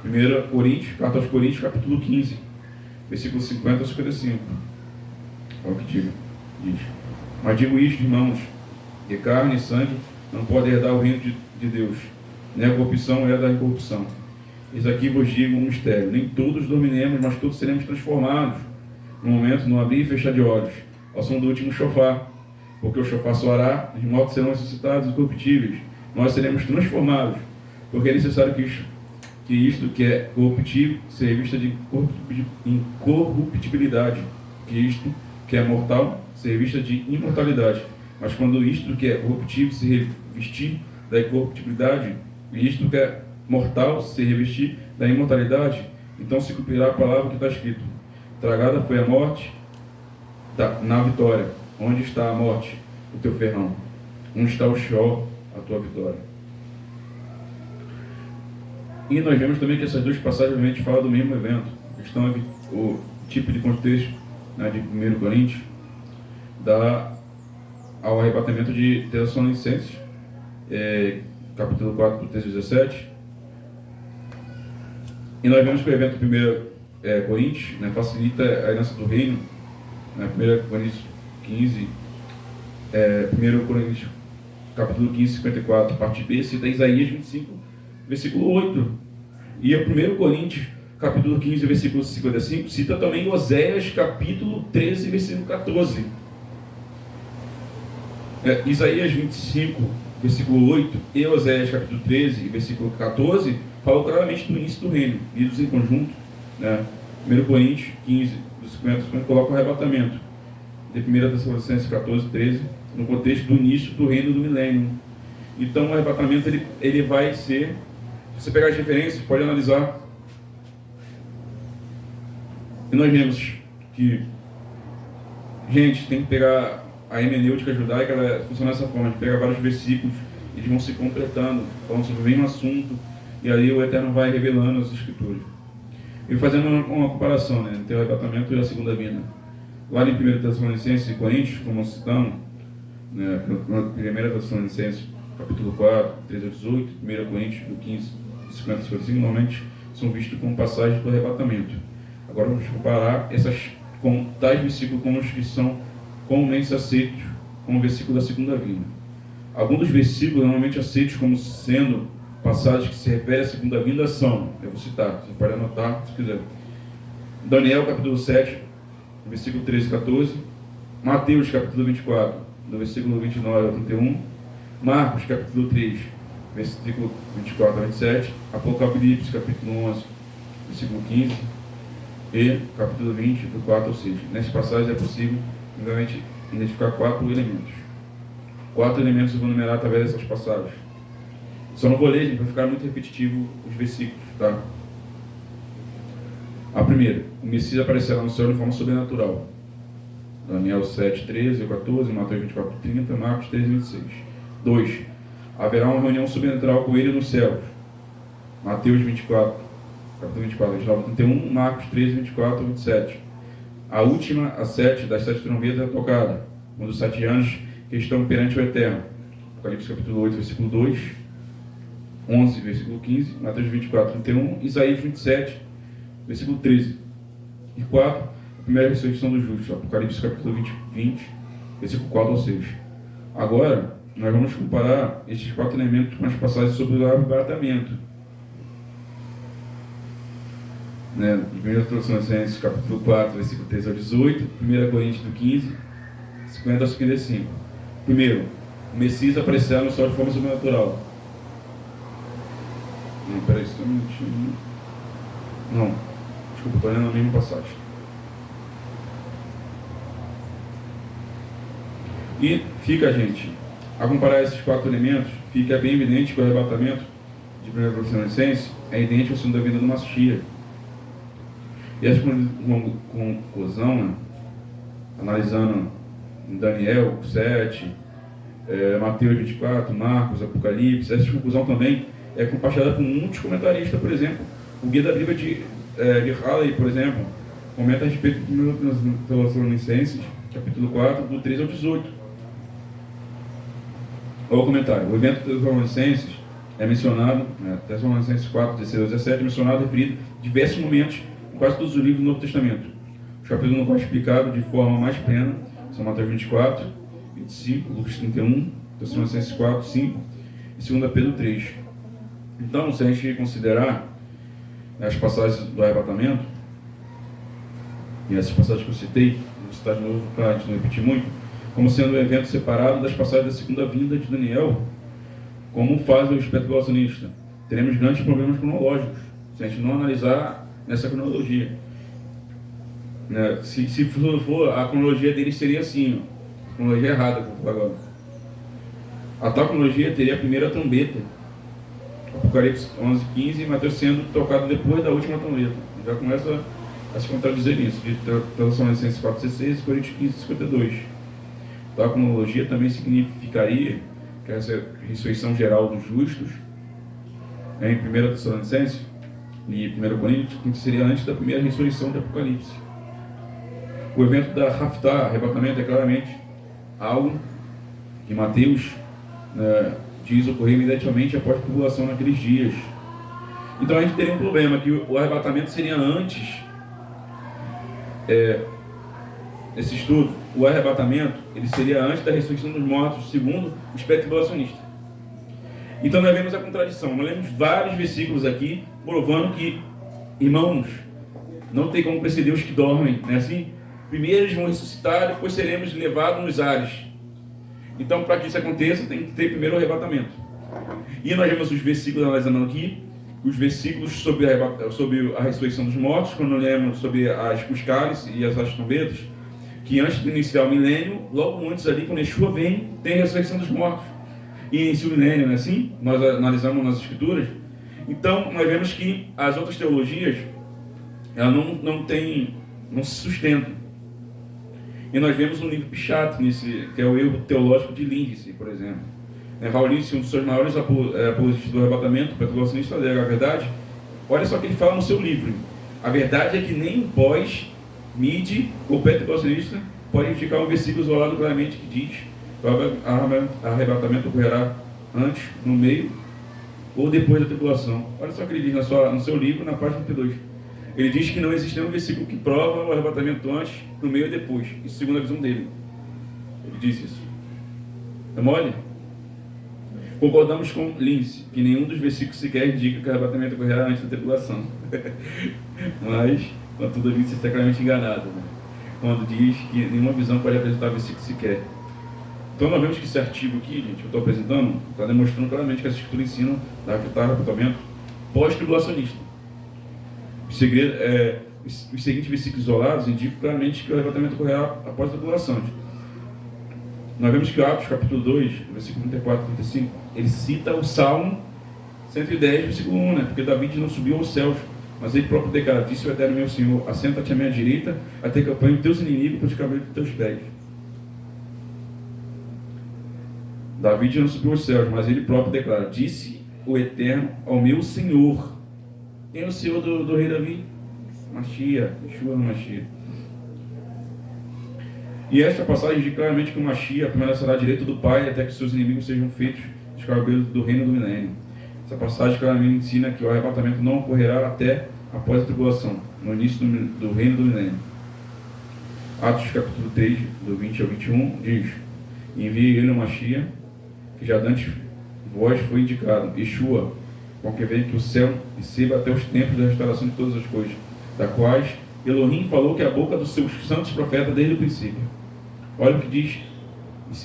1 Coríntios, carta aos Coríntios, capítulo 15, versículo 50 ao 55. Olha o que diz. Mas digo isto, irmãos, que carne e sangue não podem herdar o reino de Deus, nem a corrupção é da incorrupção. Eis aqui vos digo um mistério: nem todos dominemos, mas todos seremos transformados, no momento, no abrir e fechar de olhos, ao som do último shofar. Porque o shofar soará, os mortos serão ressuscitados incorruptíveis, nós seremos transformados, porque é necessário que isto que é corruptível se revista de incorruptibilidade, que isto que é mortal se revista de imortalidade. Mas quando isto que é corruptível se revestir da incorruptibilidade, e isto que é mortal se revestir da imortalidade, então se cumprirá a palavra que está escrito: tragada foi a morte na vitória. Onde está a morte, o teu ferrão? Onde está o Sheol, a tua vitória? E nós vemos também que essas duas passagens realmente falam do mesmo evento. Questão o tipo de contexto, né, de 1 Coríntios dá ao arrebatamento de Tessalonicenses, capítulo 4, 13 e 17. E nós vemos que o evento 1 Coríntios, né, facilita a herança do reino, né, 1 Coríntios 15, 1 Coríntios, capítulo 15, 54, parte B, cita Isaías 25, versículo 8. E a 1 Coríntios, capítulo 15, versículo 55, cita também Oséias, capítulo 13, versículo 14. Isaías 25, versículo 8, e Oséias, capítulo 13, versículo 14, falam claramente do início do reino, lidos em conjunto, né? 1 Coríntios 15, dos 50, coloca o arrebatamento de 1 Tessalonicenses 14, 13, no contexto do início do reino do milênio. Então o arrebatamento ele vai ser, se você pegar as referências, pode analisar, e nós vemos que, gente, tem que pegar a hermenêutica judaica, ela funciona dessa forma: a gente pega vários versículos, eles vão se completando, falando sobre o mesmo assunto, e aí o Eterno vai revelando as Escrituras. E fazendo uma comparação, né, entre o arrebatamento e a segunda vinda. Lá em 1 Tessalonicenses e Coríntios, como citamos, né, 1 Tessalonicenses, capítulo 4, 13 a 18, 1 Coríntios, do 15, 50 a 55, normalmente são vistos como passagens do arrebatamento. Agora vamos comparar com tais versículos como os que são comumente aceitos como versículo da segunda vinda. Alguns dos versículos normalmente aceitos como sendo passagens que se referem à segunda vinda são, eu vou citar, você pode anotar se quiser: Daniel, capítulo 7, versículo 13 e 14, Mateus, capítulo 24, do versículo 29 ao 31, Marcos, capítulo 3, versículo 24 a 27, Apocalipse, capítulo 11, versículo 15, e capítulo 20, do 4 ao 6. Nessas passagens é possível, obviamente, identificar 4 elementos. 4 elementos eu vou numerar através dessas passagens. Só não vou ler, gente, vai ficar muito repetitivo os versículos, tá? A primeira: o Messias aparecerá no céu de forma sobrenatural. Daniel 7, 13 e 14, Mateus 24, 30, Marcos 13, 26. 2. Haverá uma reunião sobrenatural com ele nos céus. Mateus 24, capítulo 24, 29, 31, Marcos 13, 24 e 27. A última, a 7, das 7 trombetas é tocada, quando os 7 anjos que estão perante o Eterno. Apocalipse capítulo 8, versículo 2, 11, versículo 15, Mateus 24, 31, Isaías 27, versículo 13. E 4, a primeira ressurreição dos justos, Apocalipse capítulo 20, versículo 4 ao 6. Agora, nós vamos comparar estes 4 elementos com as passagens sobre o arrebatamento. né, de 1 Tessalonicenses, capítulo 4, versículo 13 ao 18, 1 Coríntios do 15, 50 ao 55. Primeiro, o Messias aparecerá no céu de forma sobrenatural. Não, peraí, só um minutinho. Não, desculpa, estou lendo a mesma passagem. E fica, gente, a comparar esses 4 elementos, fica bem evidente que o arrebatamento de 1 Tessalonicenses é idêntico ao segundo da vinda do Messias. E essa conclusão, né, analisando Daniel 7, Mateus 24, Marcos, Apocalipse, essa conclusão também é compartilhada por muitos comentaristas. Por exemplo, o Guia da Bíblia de Halley, por exemplo, comenta a respeito de 1 Tessalonicenses, capítulo 4, do 13 ao 18. Olha o comentário. O evento de Tessalonicenses é mencionado, Tessalonicenses 4, 16 ao 17, é mencionado e referido em diversos momentos em quase todos os livros do Novo Testamento. Os capítulos não foram explicados de forma mais plena, são Mateus 24, 25, Lucas 31, Tessalonicenses 4, 5 e 2 Pedro 3. Então, se a gente considerar as passagens do arrebatamento, e essas passagens que eu citei, vou citar de novo para a gente não repetir muito, como sendo um evento separado das passagens da segunda vinda de Daniel, como faz o especulacionista, teremos grandes problemas cronológicos, se a gente não analisar nessa cronologia. Se for, a cronologia dele seria assim, a cronologia errada que eu vou falar agora. A tal cronologia teria a primeira trombeta, Apocalipse 11, 15, e Mateus sendo tocado depois da última trombeta. Já começa a se contradizer nisso, de Tessalonicenses 4, 16 e Coríntios 15, 52. Tal cronologia também significaria que essa ressurreição geral dos justos, em 1 Tessalonicenses e 1 Coríntios, seria antes da primeira ressurreição de Apocalipse. O evento da Raftá, arrebatamento, é claramente algo que Mateus diz ocorrer imediatamente após a tribulação naqueles dias. Então a gente teria um problema, que o arrebatamento seria antes, esse estudo, o arrebatamento, ele seria antes da ressurreição dos mortos, segundo o especulacionista. Então nós vemos a contradição, nós lemos vários versículos aqui, provando que, irmãos, não tem como preceder os que dormem, não é assim? Primeiro eles vão ressuscitar, depois seremos levados nos ares. Então, para que isso aconteça, tem que ter primeiro o arrebatamento. E nós vemos os versículos analisando aqui, os versículos sobre a ressurreição dos mortos, quando lemos sobre os cálices e as trombetas, que antes de iniciar o milênio, logo antes ali, quando Yeshua vem, tem a ressurreição dos mortos. E inicia o milênio, não é assim? Nós analisamos nas escrituras. Então, nós vemos que as outras teologias, elas não se sustentam. E nós vemos um livro Pichat, que é o erro teológico de Lindsay, por exemplo. Raul Lindsay, um dos seus maiores apologistas do arrebatamento, petulacionista, alega a verdade. Olha só o que ele fala no seu livro. A verdade é que nem o pós-mid ou petulacionista pode indicar um versículo isolado claramente que diz que o arrebatamento ocorrerá antes, no meio ou depois da tribulação. Olha só o que ele diz no seu livro, na página 32. Ele diz que não existe nenhum versículo que prova o arrebatamento antes, no meio e depois. Isso segundo a visão dele. Ele diz isso. É mole? Concordamos com Lindsay, que nenhum dos versículos sequer indica que o arrebatamento ocorrerá antes da tribulação. Mas, contudo, Lindsay está claramente enganado, né? Quando diz que nenhuma visão pode apresentar versículo sequer. Então nós vemos que esse artigo aqui, gente, que eu estou apresentando, está demonstrando claramente que essa escritura ensina a arrebatamento pós-tribulacionista. Os seguintes versículos isolados indicam claramente que o arrebatamento ocorrerá após a tribulação. Nós vemos que Atos, capítulo 2, versículo 34 e 35, ele cita o Salmo 110, versículo 1, né? Porque Davi não subiu aos céus, mas ele próprio declara: disse o eterno meu Senhor, assenta-te à minha direita, até que eu ponha teus inimigos por cabelos dos teus pés. Davi não subiu aos céus, mas ele próprio declara: disse o eterno ao meu Senhor. Quem é o Senhor do rei Davi? Machia, Yeshua no Machia. E esta passagem diz claramente que o Machia permanecerá à direita do Pai até que seus inimigos sejam feitos escravos do reino do milênio. Essa passagem claramente ensina que o arrebatamento não ocorrerá até após a tribulação, no início do reino do milênio. Atos capítulo 3, do 20 ao 21, diz: envie ele o Machia, que já dantes vós foi indicado, Yeshua, com que vem que o céu receba até os tempos da restauração de todas as coisas. da quais Elohim falou que a boca dos seus santos profetas desde o princípio. Olha o que diz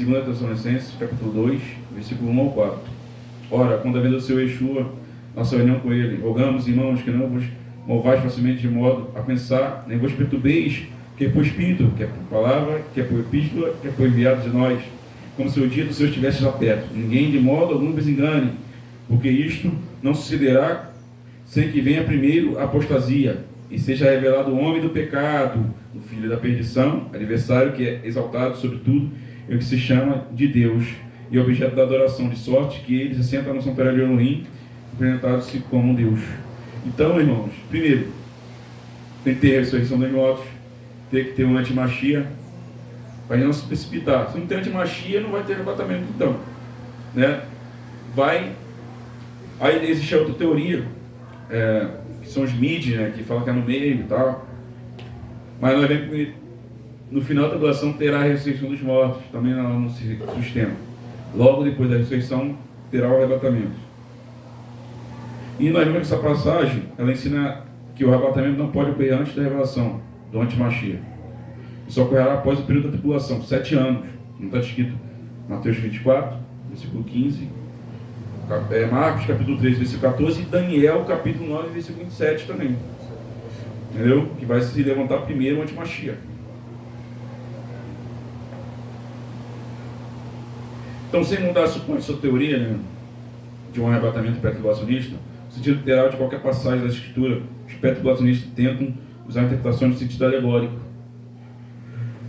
em 2 Tessalonicenses, capítulo 2, versículo 1 ao 4. Ora, quando havendo o seu Yeshua, nossa reunião com ele, rogamos, irmãos, que não vos movais facilmente de modo a pensar, nem vos perturbeis, que é por Espírito, que é por palavra, que é por epístola, que é por enviado de nós, como se o dia do Senhor estivesse já perto. Ninguém de modo algum vos engane, porque isto não sucederá sem que venha primeiro a apostasia, e seja revelado o homem do pecado, o filho da perdição, adversário que é exaltado sobre tudo, e o que se chama de Deus, e objeto da adoração, de sorte que ele se senta no santuário de Elohim, apresentado-se como Deus. Então, irmãos, primeiro, tem que ter a ressurreição dos mortos, tem que ter um antimachia, para não se precipitar. Se não tem antimachia, não vai ter arrebatamento, então, né? Aí existe a outra teoria, que são os mídias, né, que falam que é no meio e tal, mas nós vemos que no final da tribulação terá a ressurreição dos mortos, também não se sustenta. Logo depois da ressurreição terá o arrebatamento. E nós vemos que essa passagem, ela ensina que o arrebatamento não pode ocorrer antes da revelação do antimachia. Isso ocorrerá após o período da tribulação, 7 anos. Não está escrito Mateus 24, versículo 15, Marcos capítulo 3, versículo 14, e Daniel capítulo 9, versículo 27 também. Entendeu? Que vai se levantar primeiro o antimachia. Então, sem mudar essa teoria, né, de um arrebatamento pré-tribulacionista, o sentido literal de qualquer passagem da Escritura, os pré-tribulacionistas tentam usar a interpretação no sentido alegórico,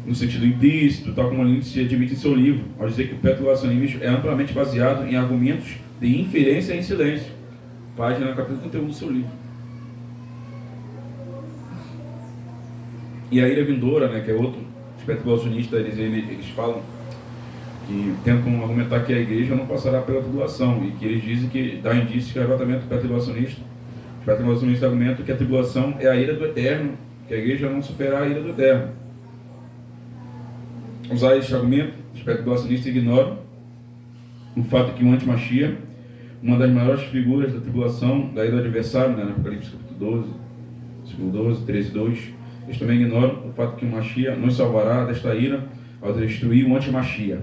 no sentido implícito, tal como Lindsay admite em seu livro, ao dizer que o pré-tribulacionismo é amplamente baseado em argumentos de inferência em silêncio. Página capítulo 31 do seu livro. E a ira vindoura, né, que é outro, os pré-tribulacionistas, eles falam que tentam argumentar que a igreja não passará pela tribulação, e que eles dizem que dá indícios que o arrebatamento pré-tribulacionista, os pré-tribulacionistas argumentam que a tribulação é a ira do eterno, que a igreja não sofrerá a ira do eterno. Usar este argumento, os pré-tribulacionistas ignoram o fato de que o antimachia, uma das maiores figuras da tribulação, da ira do adversário, né, no Apocalipse capítulo 12, versículo 12, 13, 2, eles também ignoram o fato de que o Machia nos salvará desta ira ao destruir o antimachia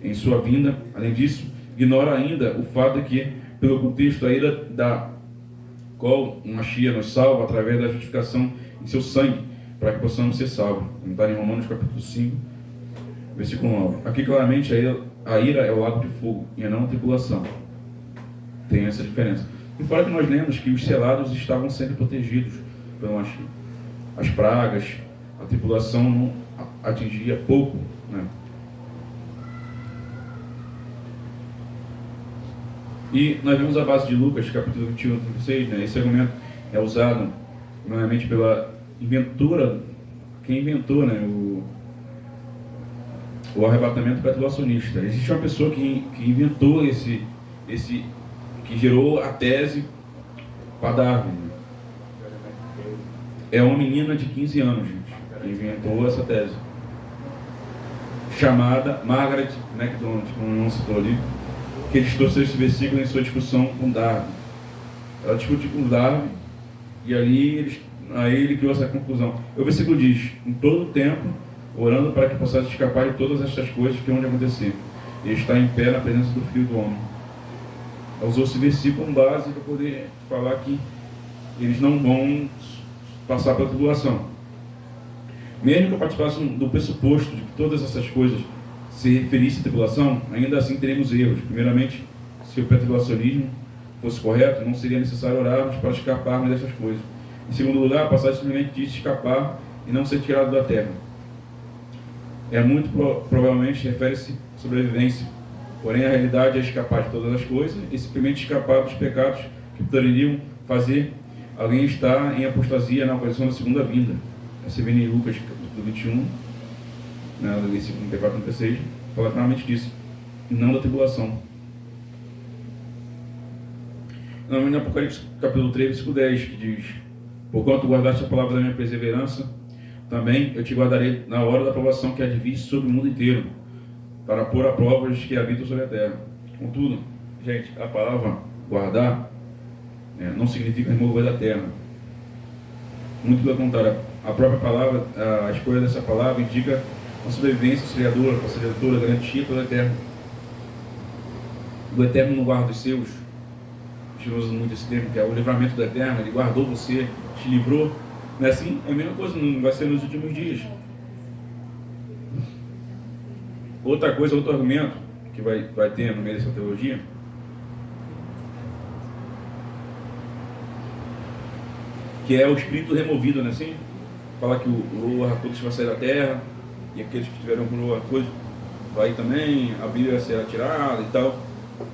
em sua vinda. Além disso, ignora ainda o fato de que, pelo contexto, a ira da qual o Machia nos salva através da justificação em seu sangue, para que possamos ser salvos. Está em Romanos capítulo 5, versículo 9. Aqui claramente a ira é o lago de fogo e não a tribulação. Tem essa diferença. E fora que nós lemos que os selados estavam sendo protegidos pelo Machia. As pragas, a tribulação não atingia pouco, né? E nós vemos a base de Lucas, capítulo 21, 36, né? Esse argumento é usado normalmente pela inventora, quem inventou, né, o arrebatamento pré-tribulacionista. Existe uma pessoa que inventou que gerou a tese para Darwin. É uma menina de 15 anos, gente, que inventou essa tese, chamada Margaret MacDonald, como não citou ali, que ele trouxe esse versículo em sua discussão com Darwin. Ela discutiu com Darwin e aí ele criou essa conclusão. O versículo diz: em todo o tempo, orando para que possais escapar de todas estas coisas que hão de acontecer, e está em pé na presença do Filho do Homem. Ela usou esse versículo como base para poder falar que eles não vão passar pela tribulação. Mesmo que eu participasse do pressuposto de que todas essas coisas se referissem à tribulação, ainda assim teremos erros. Primeiramente, se o pré-tribulacionismo fosse correto, não seria necessário orarmos para escaparmos dessas coisas. Em segundo lugar, a passagem simplesmente diz escapar e não ser tirado da terra. Muito provavelmente refere-se à sobrevivência. Porém, a realidade é escapar de todas as coisas e simplesmente escapar dos pecados que poderiam fazer alguém estar em apostasia na ocasião da segunda vinda. Você vê em Lucas capítulo 21, no versículo 34 e 36, fala claramente disso, e não da tribulação. No Apocalipse capítulo 3, versículo 10, que diz: porquanto guardaste a palavra da minha perseverança, também eu te guardarei na hora da provação que há de vir sobre o mundo inteiro, para pôr a prova os que habitam sobre a terra. Contudo, gente, a palavra guardar não significa remover da terra. Muito pelo contrário, a própria palavra, a escolha dessa palavra indica uma sobrevivência auxiliadora, facilitadora, garantia pelo Eterno. O Eterno não guarda os seus. A gente usa muito esse termo, que é o livramento do Eterno. Ele guardou você, te livrou. Não é assim? É a mesma coisa, não vai ser nos últimos dias. Outra coisa, outro argumento que vai ter no meio dessa teologia, que é o espírito removido, não é assim? Fala que o Ruach HaKodesh vai sair da terra, e aqueles que tiveram com o Ruach HaKodesh vai também, a Bíblia será tirada e tal.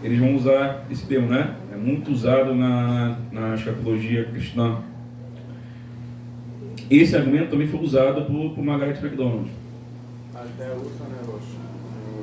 Eles vão usar esse termo, né? É muito usado na escatologia cristã. Esse argumento também foi usado por Margaret MacDonald. Até usa, né, Roxo?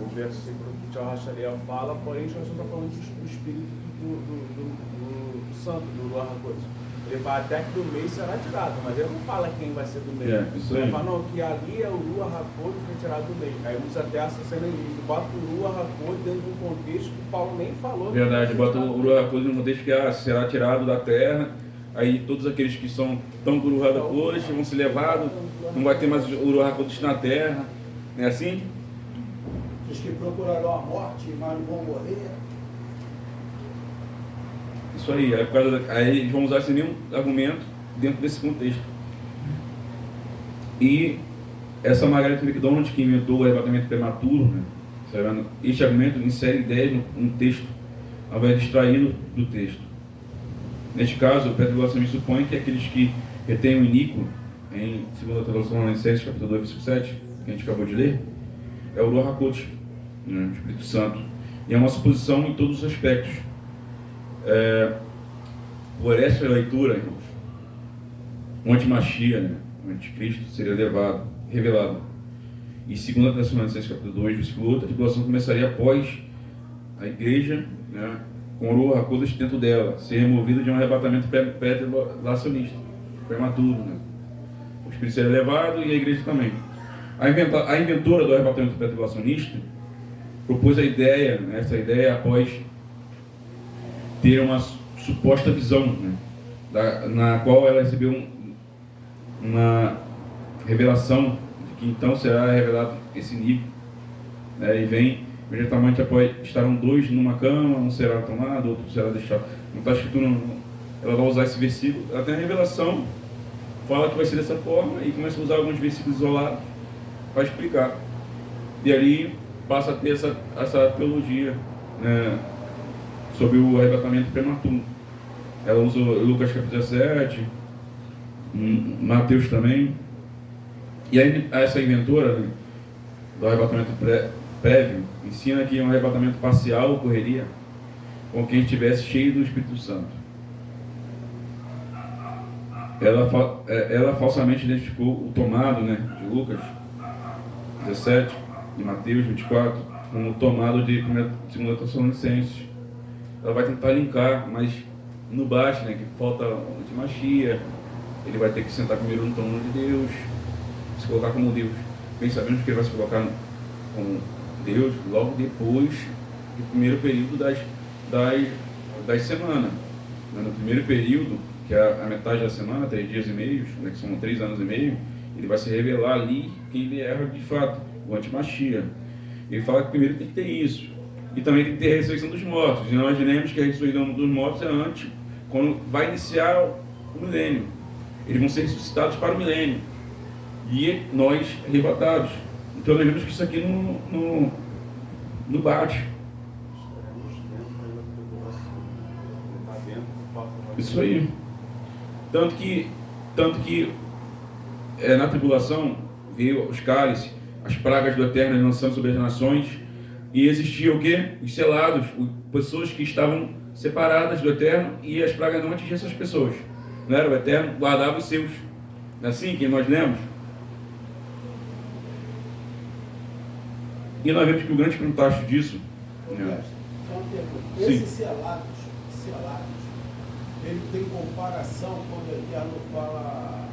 O versículo que Tchau Rachariel fala, porém, nós estamos falando do espírito do santo, do Ruach HaKodesh. Ele fala até que do meio será tirado, mas ele não fala quem vai ser do meio. Isso aí. Ele fala, não, que ali é o Ruach HaKodesh que foi tirado do meio. Aí usa até essa cena e bota o Ruach HaKodesh dentro de um contexto que Paulo nem falou. Verdade, bota o Ruach HaKodesh no contexto que será tirado da terra. Aí todos aqueles que estão com o Ruach HaKodesh vão ser levados, não vai ter mais o Ruach HaKodesh na terra. Não é assim? Os que procurarão a morte, mas não vão morrer. Isso aí, aí eles vão usar esse mesmo argumento dentro desse contexto. E essa Margaret MacDonald, que inventou o arrebatamento prematuro, né? Este argumento insere ideias no texto, ao invés de extraí-lo do texto. Neste caso, o pré-tribulacionista supõe que aqueles que retêm o iníquo, em 2 Tessalonicenses, capítulo 2, versículo 7, que a gente acabou de ler, é o Ruach HaKodesh, né? O Espírito Santo. E é uma suposição em todos os aspectos. Por essa leitura, irmãos, o antimachia, né? O anticristo seria revelado. E 2 Tessalonicenses capítulo 2, versículo 8, a tribulação começaria após a igreja, né, com o Ruach HaKodesh dentro dela, ser removida de um arrebatamento pré-tribulacionista, prematuro, né? O Espírito seria levado e a igreja também. A inventora do arrebatamento pré-tribulacionista propôs essa ideia após ter uma suposta visão, né, na qual ela recebeu uma revelação de que então será revelado esse nível, né, e vem imediatamente após estarão dois numa cama, um será tomado, outro será deixado. Não está escrito, ela vai usar esse versículo, ela tem a revelação, fala que vai ser dessa forma e começa a usar alguns versículos isolados para explicar. E ali passa a ter essa teologia, né, sobre o arrebatamento prematuro. Ela usa Lucas capítulo 17, Mateus também. E aí essa inventora, né, do arrebatamento prévio ensina que um arrebatamento parcial ocorreria com quem estivesse cheio do Espírito Santo. Ela falsamente identificou o tomado, né, de Lucas 17 e Mateus 24 como o tomado de 2 Tessalonicenses. Ela vai tentar linkar, mas no bate, né, que falta antimachia, ele vai ter que sentar primeiro no trono de Deus, se colocar como Deus. Bem sabemos que ele vai se colocar como Deus logo depois do primeiro período das semanas. No primeiro período, que é a metade da semana, 3 dias e meio, né, que são 3 anos e meio, ele vai se revelar ali quem ele é de fato, o antimachia. Ele fala que primeiro tem que ter isso. E também tem que ter a ressurreição dos mortos. E nós diremos que a ressurreição dos mortos é antes, quando vai iniciar o milênio. Eles vão ser ressuscitados para o milênio. E nós arrebatados. Então nós vemos que isso aqui não bate. Isso aí. Tanto que na tribulação veio os cálices, as pragas do Eterno lançando sobre as nações, e existia o quê? Os selados, pessoas que estavam separadas do Eterno, e as pragas não atingiam essas pessoas. Não era? O Eterno guardava os seus. Não é assim que nós lemos? E nós vemos que o grande contraste disso... Né? Só uma pergunta. Esses selados, ele tem comparação quando o Eterno fala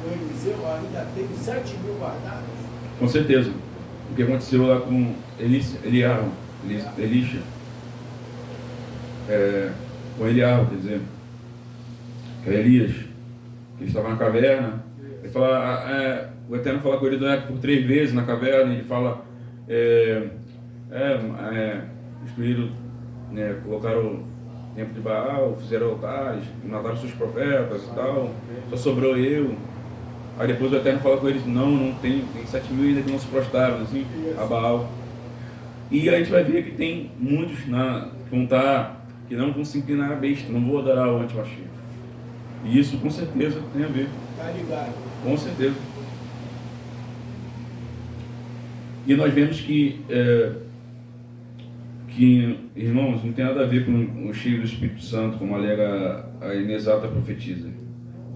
o Eliseu, ainda tem 7.000 guardados? Com certeza. O que aconteceu lá com Elisha, com Eliarro, quer dizer. Elias, que ele estava na caverna. Ele fala, o Eterno fala com ele por 3 vezes na caverna. Ele fala, destruíram, colocaram o templo de Baal, fizeram altares, mataram seus profetas e tal, só sobrou eu. Aí depois o Eterno fala com eles, não tem 7.000 ainda que não se prostraram, assim, a Baal. E a gente vai ver que tem muitos que não vão se inclinar à besta, não vão adorar o anti-Mashiach. E isso com certeza tem a ver. Tá ligado? Com certeza. E nós vemos que, irmãos, não tem nada a ver com o cheio do Espírito Santo, como alega a inexata profetisa.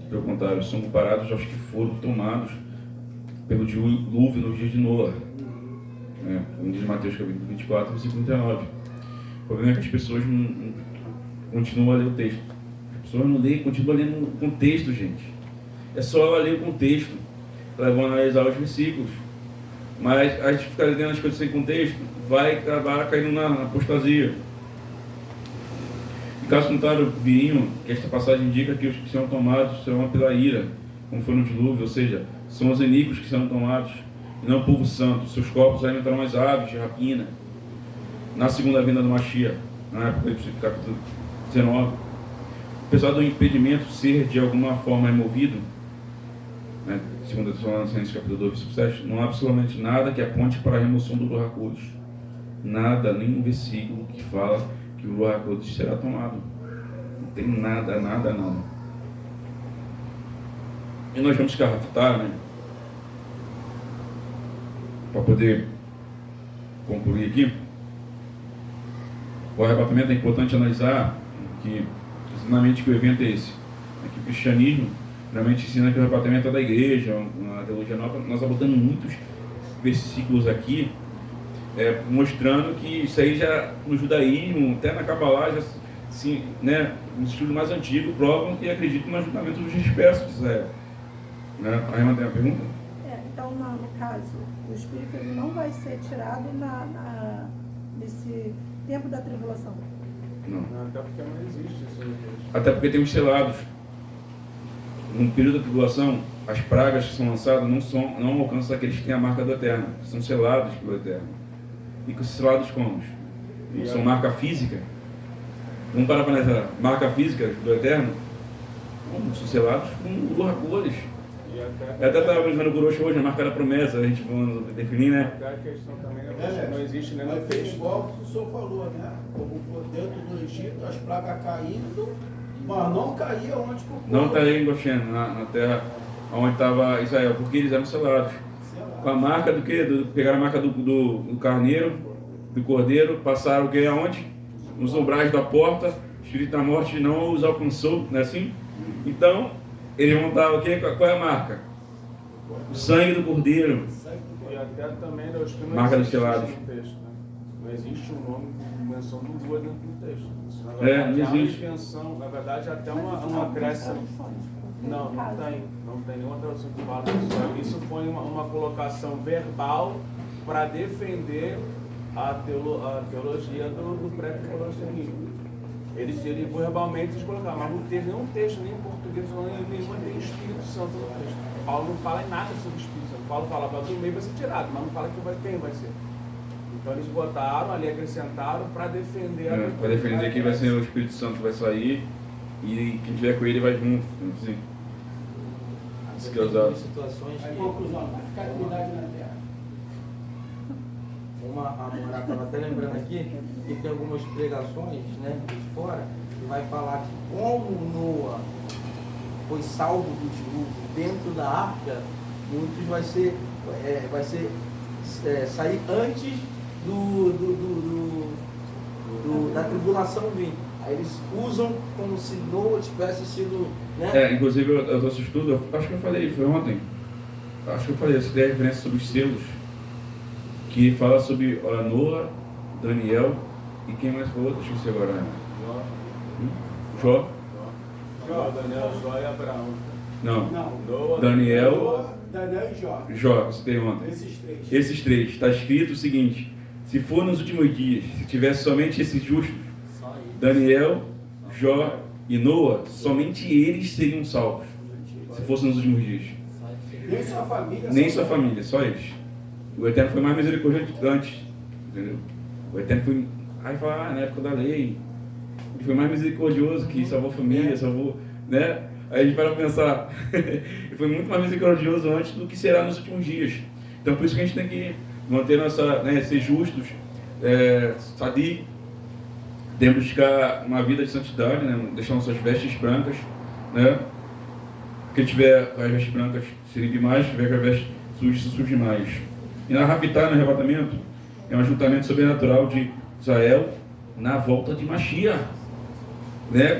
Pelo contrário, são comparados aos que foram tomados pelo dilúvio nos dias de Noé. Como diz Mateus capítulo 24, versículo 39. O problema é que as pessoas não continuam a ler o texto. As pessoas não leem, continuam lendo o contexto, gente. É só ela ler o contexto. Elas vão analisar os versículos. Mas a gente ficar lendo as coisas sem contexto vai acabar caindo na apostasia. E caso contrário, viriam que esta passagem indica que os que serão tomados serão pela ira, como foi no dilúvio, ou seja, são os iníquos que serão tomados, e não o povo santo. Seus corpos alimentarão as aves de rapina na segunda vinda do Mashiach, na época do capítulo 19. Apesar do impedimento ser de alguma forma removido, segundo Tessalonicenses capítulo 2, versículo 7, não há absolutamente nada que aponte para a remoção do Ruach HaKodesh. Nada, nenhum versículo que fala que o Ruach HaKodesh será tomado. Não tem nada. E nós vamos carregar, para poder concluir aqui. O arrebatamento é importante analisar que o evento é esse. Que o cristianismo realmente ensina que o arrebatamento é da igreja, na teologia nova. Nós abordamos muitos versículos aqui, mostrando que isso aí já no judaísmo, até na Kabbalah, já, sim, nos estudos mais antigos, provam que acreditam no ajuntamento dos dispersos de Israel. A irmã tem uma pergunta? Então, no caso, o Espírito ele não vai ser tirado nesse tempo da tribulação. Não. Até porque não existe isso no texto. Até porque tem os selados. No período da tribulação, as pragas que são lançadas não alcançam aqueles que têm a marca do Eterno. São selados pelo Eterno. E com selados como? São marca física. Vamos parar para analisar. Marca física do Eterno? Não, são selados com o Ruach HaKodesh. Eu até estava brincando com o Roxo hoje, a marca da promessa, a gente falando, definir, Até a questão também não existe nem no Mas texto. igual que o senhor falou, como foi dentro do Egito, as pragas caindo, mas não caía onde que o povo... Não estaria em Goshen, na terra onde estava Israel, porque eles eram selados. Com a marca do quê? Pegaram a marca do carneiro, do cordeiro, passaram o quê? Aonde? Nos umbrais da porta, o Espírito da morte não os alcançou, não é assim? Então, eles vão estar o quê? Qual é a marca? O sangue do cordeiro. E até também, eu acho que não Marca dos existe selados. isso no texto, Não existe um nome, menção do Lua dentro do texto. Isso, na Não verdade, há uma existe. invenção, na verdade, até uma crença. Não tem nenhuma tradução que fala disso. Isso foi uma colocação verbal para defender a teologia do pré-tribulacionismo. Eles verbalmente colocaram, mas não teve nenhum texto, nem em português, nem tem Espírito Santo no texto. Paulo não fala em nada sobre o Espírito Santo. Paulo fala, do meio vai ser tirado, mas não fala quem vai ser. Então eles botaram ali, acrescentaram para defender Para defender que vai ser o Espírito Santo que vai sair e quem tiver com ele vai junto. Assim. Isso que é usado. Situações Aí, que conclusão, vai ficar atividade na terra. a Morá estava até lembrando aqui que tem algumas pregações, de fora, que vai falar que como Noa foi salvo do dilúvio dentro da arca, muitos vai sair antes da tribulação vir. Aí eles usam como se Noa tivesse sido, Inclusive eu trouxe estudo, acho que eu falei, foi ontem. Acho que eu falei, essa ideia de referência sobre os selos, que fala sobre Noa, Daniel e quem mais foi outro, esqueci agora. Jó. Daniel, Jó e Abraão. Não. Noa, Daniel e Jó. Jó, citei ontem. Esses três. Está escrito o seguinte: se for nos últimos dias, se tivesse somente esses justos, Daniel, Jó e Noa, somente eles seriam salvos, se fossem nos últimos dias. Nem sua família. Nem sua família, só eles. O Eterno foi mais misericordioso que antes, entendeu? O Eterno foi, aí fala, na época da lei, ele foi mais misericordioso que salvou a família, salvou, né? Aí a gente vai pensar, ele foi muito mais misericordioso antes do que será nos últimos dias. Então por isso que a gente tem que manter nossa, né, ser justos, sadir, temos que buscar uma vida de santidade, né? Deixar nossas vestes brancas, né? Quem tiver as vestes brancas seria demais, se tiver com as vestes sujas, se suja demais. E na Rapitar, no arrebatamento, é um ajuntamento sobrenatural de Israel na volta de Mashiach, né?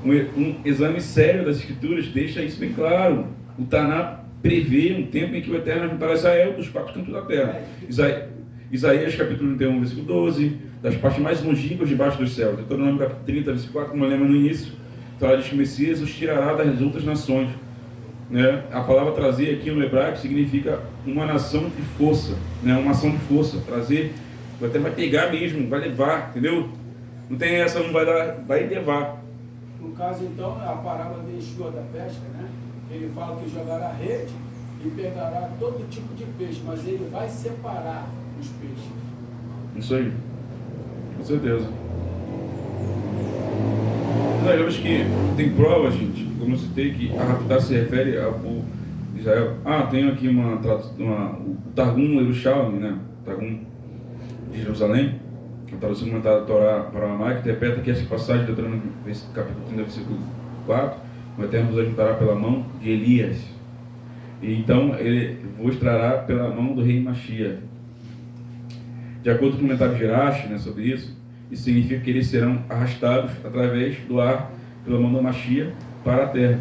Um exame sério das Escrituras deixa isso bem claro. O Taná prevê um tempo em que o Eterno ajuntará Israel dos quatro cantos da terra. Isaías capítulo 31, versículo 12, das partes mais longínquas debaixo dos céus. Deuteronômio capítulo 30, versículo 4, como eu lembro no início, fala de que o Messias os tirará das outras nações. Né? A palavra trazer aqui no hebraico significa uma nação de força, né? Uma ação de força. Trazer, até vai pegar mesmo, vai levar, entendeu? Não tem essa, não vai dar, vai levar. No caso, então, é a parábola de Yeshua da pesca, né? Ele fala que jogará rede e pegará todo tipo de peixe, mas ele vai separar os peixes. Isso aí, com certeza. Nós vemos que tem prova, gente, como eu citei, que a Rapitar se refere ao povo de Israel. Tem aqui o Targum Yerushalmi, né? Targum de Jerusalém, a tradução comentada da Torá para o Aramaico, interpreta que essa passagem de Deuteronômio capítulo 30, versículo 4, o Eterno vos ajuntará pela mão de Elias. E então ele vos trará pela mão do rei Mashiach. De acordo com o comentário de Jerash, né, sobre isso significa que eles serão arrastados através do ar pela mão do Mashiach para a terra.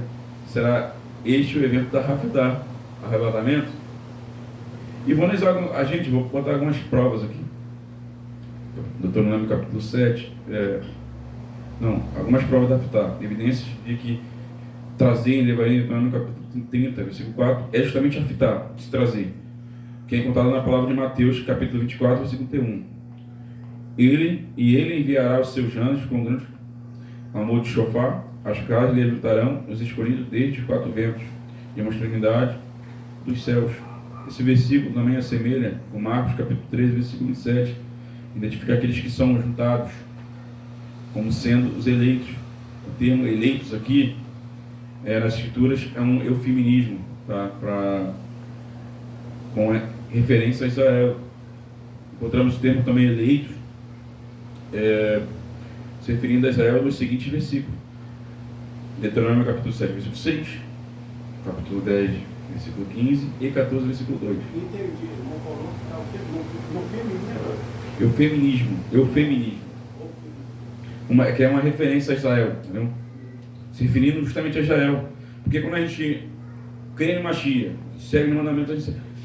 Será este o evento da Rapitar, arrebatamento. E vou botar algumas provas aqui. Deuteronômio capítulo 7, algumas provas da Rapitar, evidências de que trazer em Deuteronômio capítulo 30, versículo 4, é justamente Rapitar, se trazer, que é encontrado na palavra de Mateus, capítulo 24, versículo 1. Ele enviará os seus anjos com grande amor de chofar, as casas lhe ajuntarão os escolhidos desde os quatro ventos, e uma extremidade dos céus. Esse versículo também assemelha com Marcos, capítulo 13, versículo 27, identifica aqueles que são juntados como sendo os eleitos. O termo eleitos aqui, nas escrituras, é um eufemismo, com referência a Israel. Encontramos o termo também eleitos, se referindo a Israel nos seguintes versículos: Deuteronômio capítulo 7, versículo 6, capítulo 10, versículo 15 e 14, versículo 2. Entendi, não falou que está o quê? No Eufemismo, que é uma referência a Israel, entendeu? Se referindo justamente a Israel. Porque quando a gente crê no Mashiach, segue no mandamento,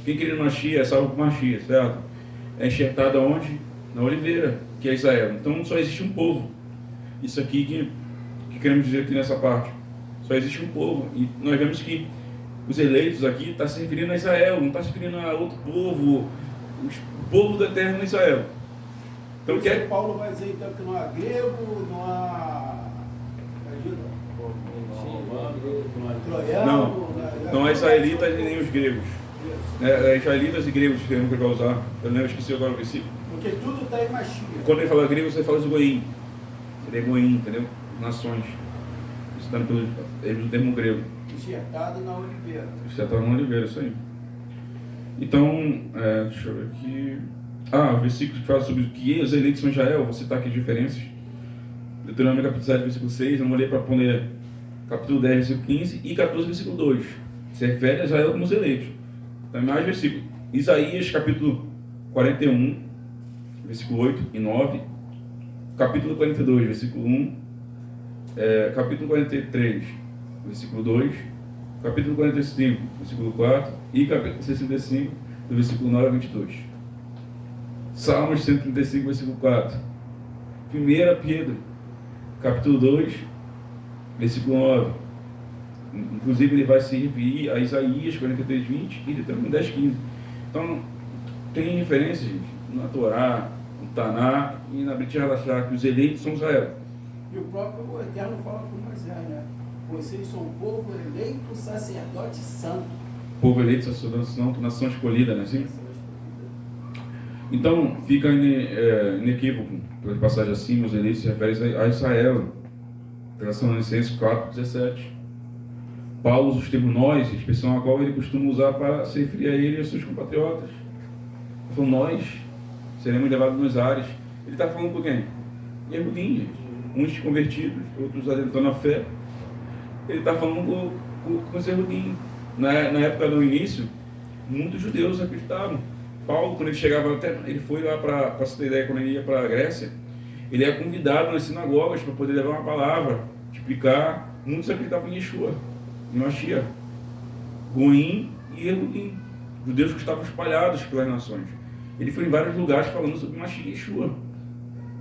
quem crê no Mashiach é salvo por Mashiach, certo? É enxertado aonde? Na oliveira, que é Israel. Então só existe um povo. Isso aqui que queremos dizer aqui nessa parte. Só existe um povo. E nós vemos que os eleitos aqui estão se referindo a Israel, não está se referindo a outro povo, o povo do eterno Israel. Então Paulo vai dizer então que não há grego, não há troiano, não há israelitas e nem os gregos. Israelitas e gregos que ele vai usar. Eu não esqueci agora o versículo. Porque tudo está em Mashiach. Quando ele fala grego, você fala de goim. Seria goim, entendeu? Nações. Isso está no termo grego. Enxertado na oliveira. Enxertado na oliveira, isso aí. Então, deixa eu ver aqui. O versículo que fala sobre o que os eleitos são Israel, vou citar aqui as diferenças. Deuteronômio capítulo 7, versículo 6, eu vou ler para poner capítulo 10, versículo 15 e 14, versículo 2. Se refere a Israel como os eleitos. Então, mais versículo. Isaías capítulo 41, versículo 8 e 9. Capítulo 42, versículo 1. Capítulo 43, versículo 2. Capítulo 45, versículo 4. E capítulo 65, do versículo 9 a 22. Salmos 135, versículo 4. 1 Pedro, capítulo 2, versículo 9. Inclusive ele vai se referir a Isaías 43, 20 e Deuteronômio 10, 15. Então, tem referências, gente, na Torá, no Taná e na Brit Hadashah, que os eleitos são Israel. E o próprio Eterno fala com Moisés, né? Vocês são um povo eleito, sacerdote santo. Povo eleito, sacerdote santo, nação escolhida, né? Assim? Então, fica inequívoco, pela passagem assim, os eleitos se referem a Israel. Tessalonicenses 4:17. Paulo usa os termos nós, expressão a qual ele costuma usar para se referir a ele e aos seus compatriotas. Ele falou, nós seremos levados nos ares. Ele está falando com quem? Erudim, gente. Uns convertidos, outros adentrando a fé. Ele está falando com os erudim. Na época do início, muitos judeus acreditavam. Paulo, quando ele chegava até, ele foi lá para você ter ideia, quando ele ia para a Grécia, ele é convidado nas sinagogas para poder levar uma palavra, explicar. Muitos acreditavam em Yeshua, em Mashiach, Goim e Erudim, judeus que estavam espalhados pelas nações. Ele foi em vários lugares falando sobre Mashiach e Yeshua,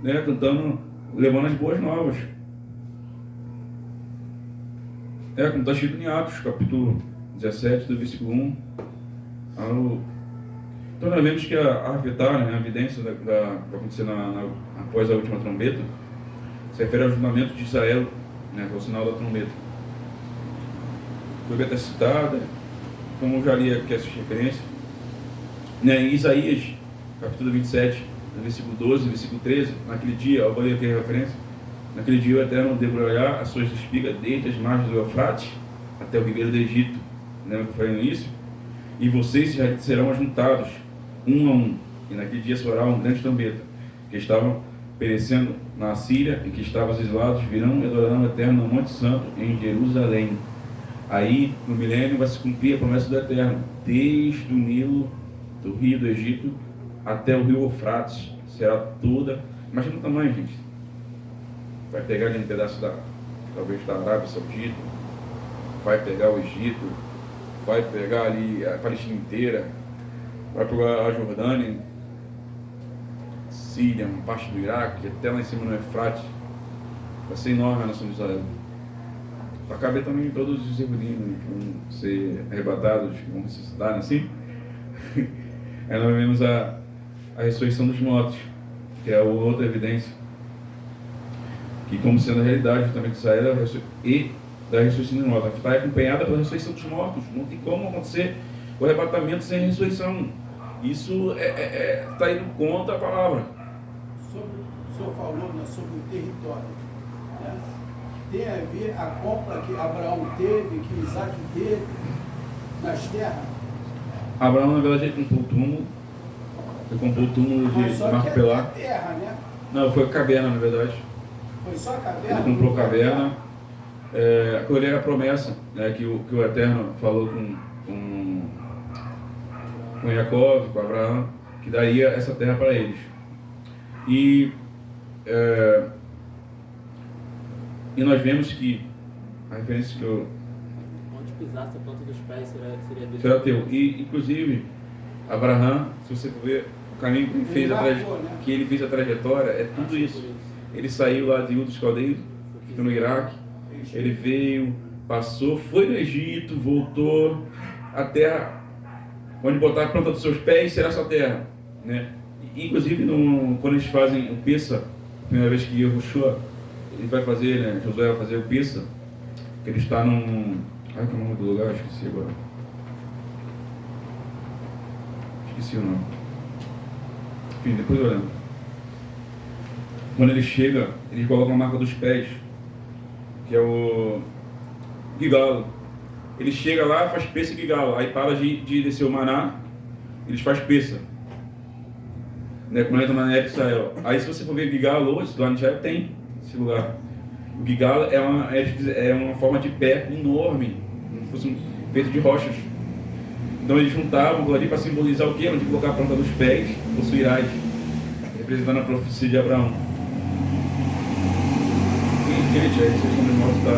né, cantando, levando as boas novas. Como está escrito em Atos, capítulo 17, do versículo 1 ao... Então nós vemos que a Arvetar, né, a evidência que vai acontecer após a última trombeta, se refere ao julgamento de Israel, né, que é o sinal da trombeta. Foi até citada, como eu já li aqui essa referência, né, em Isaías, capítulo 27, no versículo 12, versículo 13, naquele dia, eu vou ler aqui a referência, naquele dia o Eterno debulhará as suas espigas desde as margens do Eufrates até o ribeiro do Egito, lembra que eu falei no início? E vocês serão ajuntados, um a um, e naquele dia soará um grande trombeta, que estavam perecendo na Síria e que estavam exilados, virão e adorarão o Eterno no Monte Santo, em Jerusalém. Aí, no milênio, vai se cumprir a promessa do Eterno, desde o Nilo, do rio do Egito, até o rio Eufrates, será toda, imagina o tamanho, gente, vai pegar ali um pedaço talvez da Arábia Saudita, vai pegar o Egito, vai pegar ali a Palestina inteira, vai pegar a Jordânia, Síria, uma parte do Iraque, até lá em cima no Eufrates. Vai ser enorme a nação de Israel. Vai caber também todos os erudim que vão ser arrebatados, que vão ressuscitar, assim. Aí nós vemos a ressurreição dos mortos, que é outra evidência, que como sendo a realidade justamente de Israel e da ressurreição dos mortos, está acompanhada pela ressurreição dos mortos. Não tem como acontecer o arrebatamento sem ressurreição. Isso está indo contra a palavra. O senhor falou, né, sobre o território, né? Tem a ver a compra que Abraão teve, que Isaac teve nas terras? Abraão, na verdade, ele comprou o túmulo. Ele comprou o túmulo de Marpelá. Terra, né? Não, foi a caverna, na verdade. Foi só a caverna? Ele comprou a caverna. Aquilo ali era a promessa, né, que o Eterno falou com Jacó, com Abraão, que daria essa terra para eles. E nós vemos que a referência que eu... Onde pisasse a planta dos pés será teu. E, inclusive, Abraão, se você for ver o caminho que ele fez a trajetória, é tudo isso. Ele saiu lá de Ur dos Caldeiros, que fica no Iraque. Ele veio, passou, foi no Egito, voltou. A terra onde botar a planta dos seus pés será essa terra, né? E, inclusive, quando eles fazem o Pessa, a primeira vez que Yehoshua, ele vai fazer, né? Josué vai fazer o Pessa, que ele está num... Ai, que é o nome do lugar? Esqueci agora. Esqueci o nome. Enfim, depois eu lembro. Quando ele chega, ele coloca a marca dos pés, que é o Gigalo. Ele chega lá, faz Pessa e Gigalo. Aí para de descer o maná, eles fazem Pessa, né, quando entra na Neve de Israel. Aí se você for ver Gigalo hoje, lá no Israel tem esse lugar. O Gigalo é uma forma de pé enorme, como se fosse feito de rochas. Então eles juntavam aquilo ali para simbolizar o quê? Onde colocar a planta dos pés, possuirás, representando a profecia de Abraão. Gente, a ressurreição dos mortos está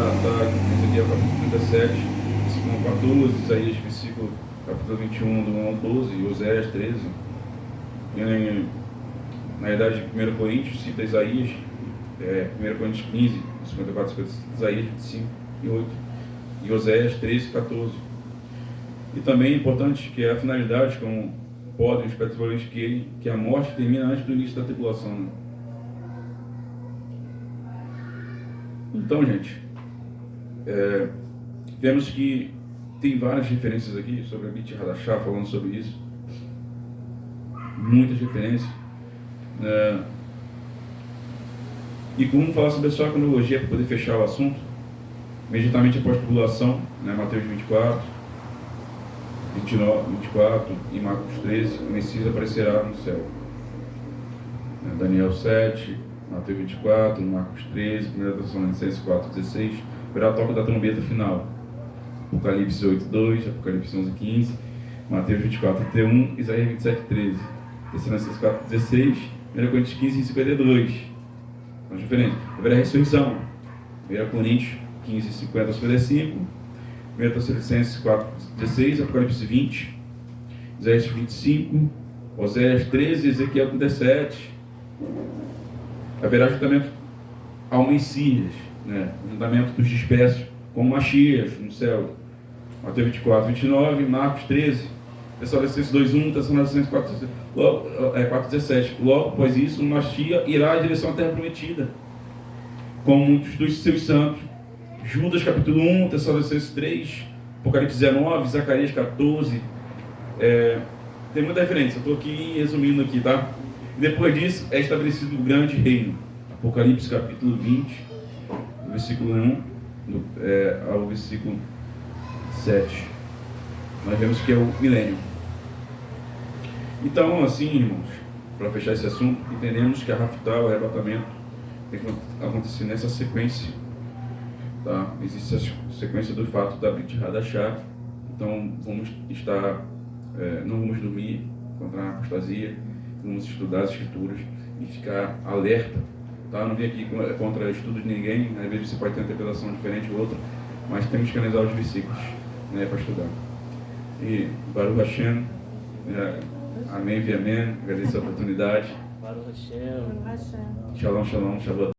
nesse aqui, capítulo 37, versículo 14, Isaías, versículo capítulo 21, do 1 ao 12, Oséias 13. E, na verdade, 1 Coríntios cita Isaías, 1 Coríntios 15, 54, 55, Isaías 25 e 8, e Oséias 13, 14. E também é importante que a finalidade, como podem os especialistas, que a morte termina antes do início da tribulação, né? Então, gente, vemos que tem várias referências aqui sobre a Brit Hadashah, falando sobre isso. Muitas referências. E como falar sobre a sua cronologia para poder fechar o assunto, imediatamente após a tribulação, né, Mateus 24, 29, 24 e Marcos 13, o Messias aparecerá no céu. Daniel 7, Mateus 24, Marcos 13, 1 Tessalonicenses 4, 16, verá a toca da trombeta final. Apocalipse 8, 2, Apocalipse 11, 15, Mateus 24, 31, Isaías 27, 13, Tessalonicenses 4, 16, 1 Coríntios 15 e 52. São diferentes. Haverá a ressurreição. 1 Coríntios 15, 50 a 55, 1 Tessalonicenses 4, 16, Apocalipse 20, Isaías 25, Oséias 13, Ezequiel 37. Haverá juntamento ao Messias, né? Juntamento dos dispersos com Machias no céu. Mateus 24, 29, Marcos 13, Tessalonicenses 2:1, Tessalonicenses 4:17. Logo após isso, Machia irá em direção à terra prometida, com muitos dos seus santos. Judas capítulo 1, Tessalonicenses 3, Apocalipse 19, Zacarias 14. Tem muita referência, eu estou aqui resumindo aqui, tá? Depois disso é estabelecido o grande reino. Apocalipse capítulo 20, do versículo 1 ao versículo 7. Nós vemos que é o milênio. Então, assim, irmãos, para fechar esse assunto, entendemos que a Raftá, o arrebatamento, tem que acontecer nessa sequência. Tá? Existe a sequência do fato da Brit Hadashah. Então, vamos estar, não vamos dormir contra a apostasia, vamos estudar as escrituras e ficar alerta. Tá? Não vim aqui contra estudo de ninguém, às vezes você pode ter uma interpretação diferente ou outra, mas temos que analisar os versículos, né, para estudar. E Baruch Hashem, amém e amém, agradeço a oportunidade. Baruch Hashem. Hashem. Shalom, shalom, shalom.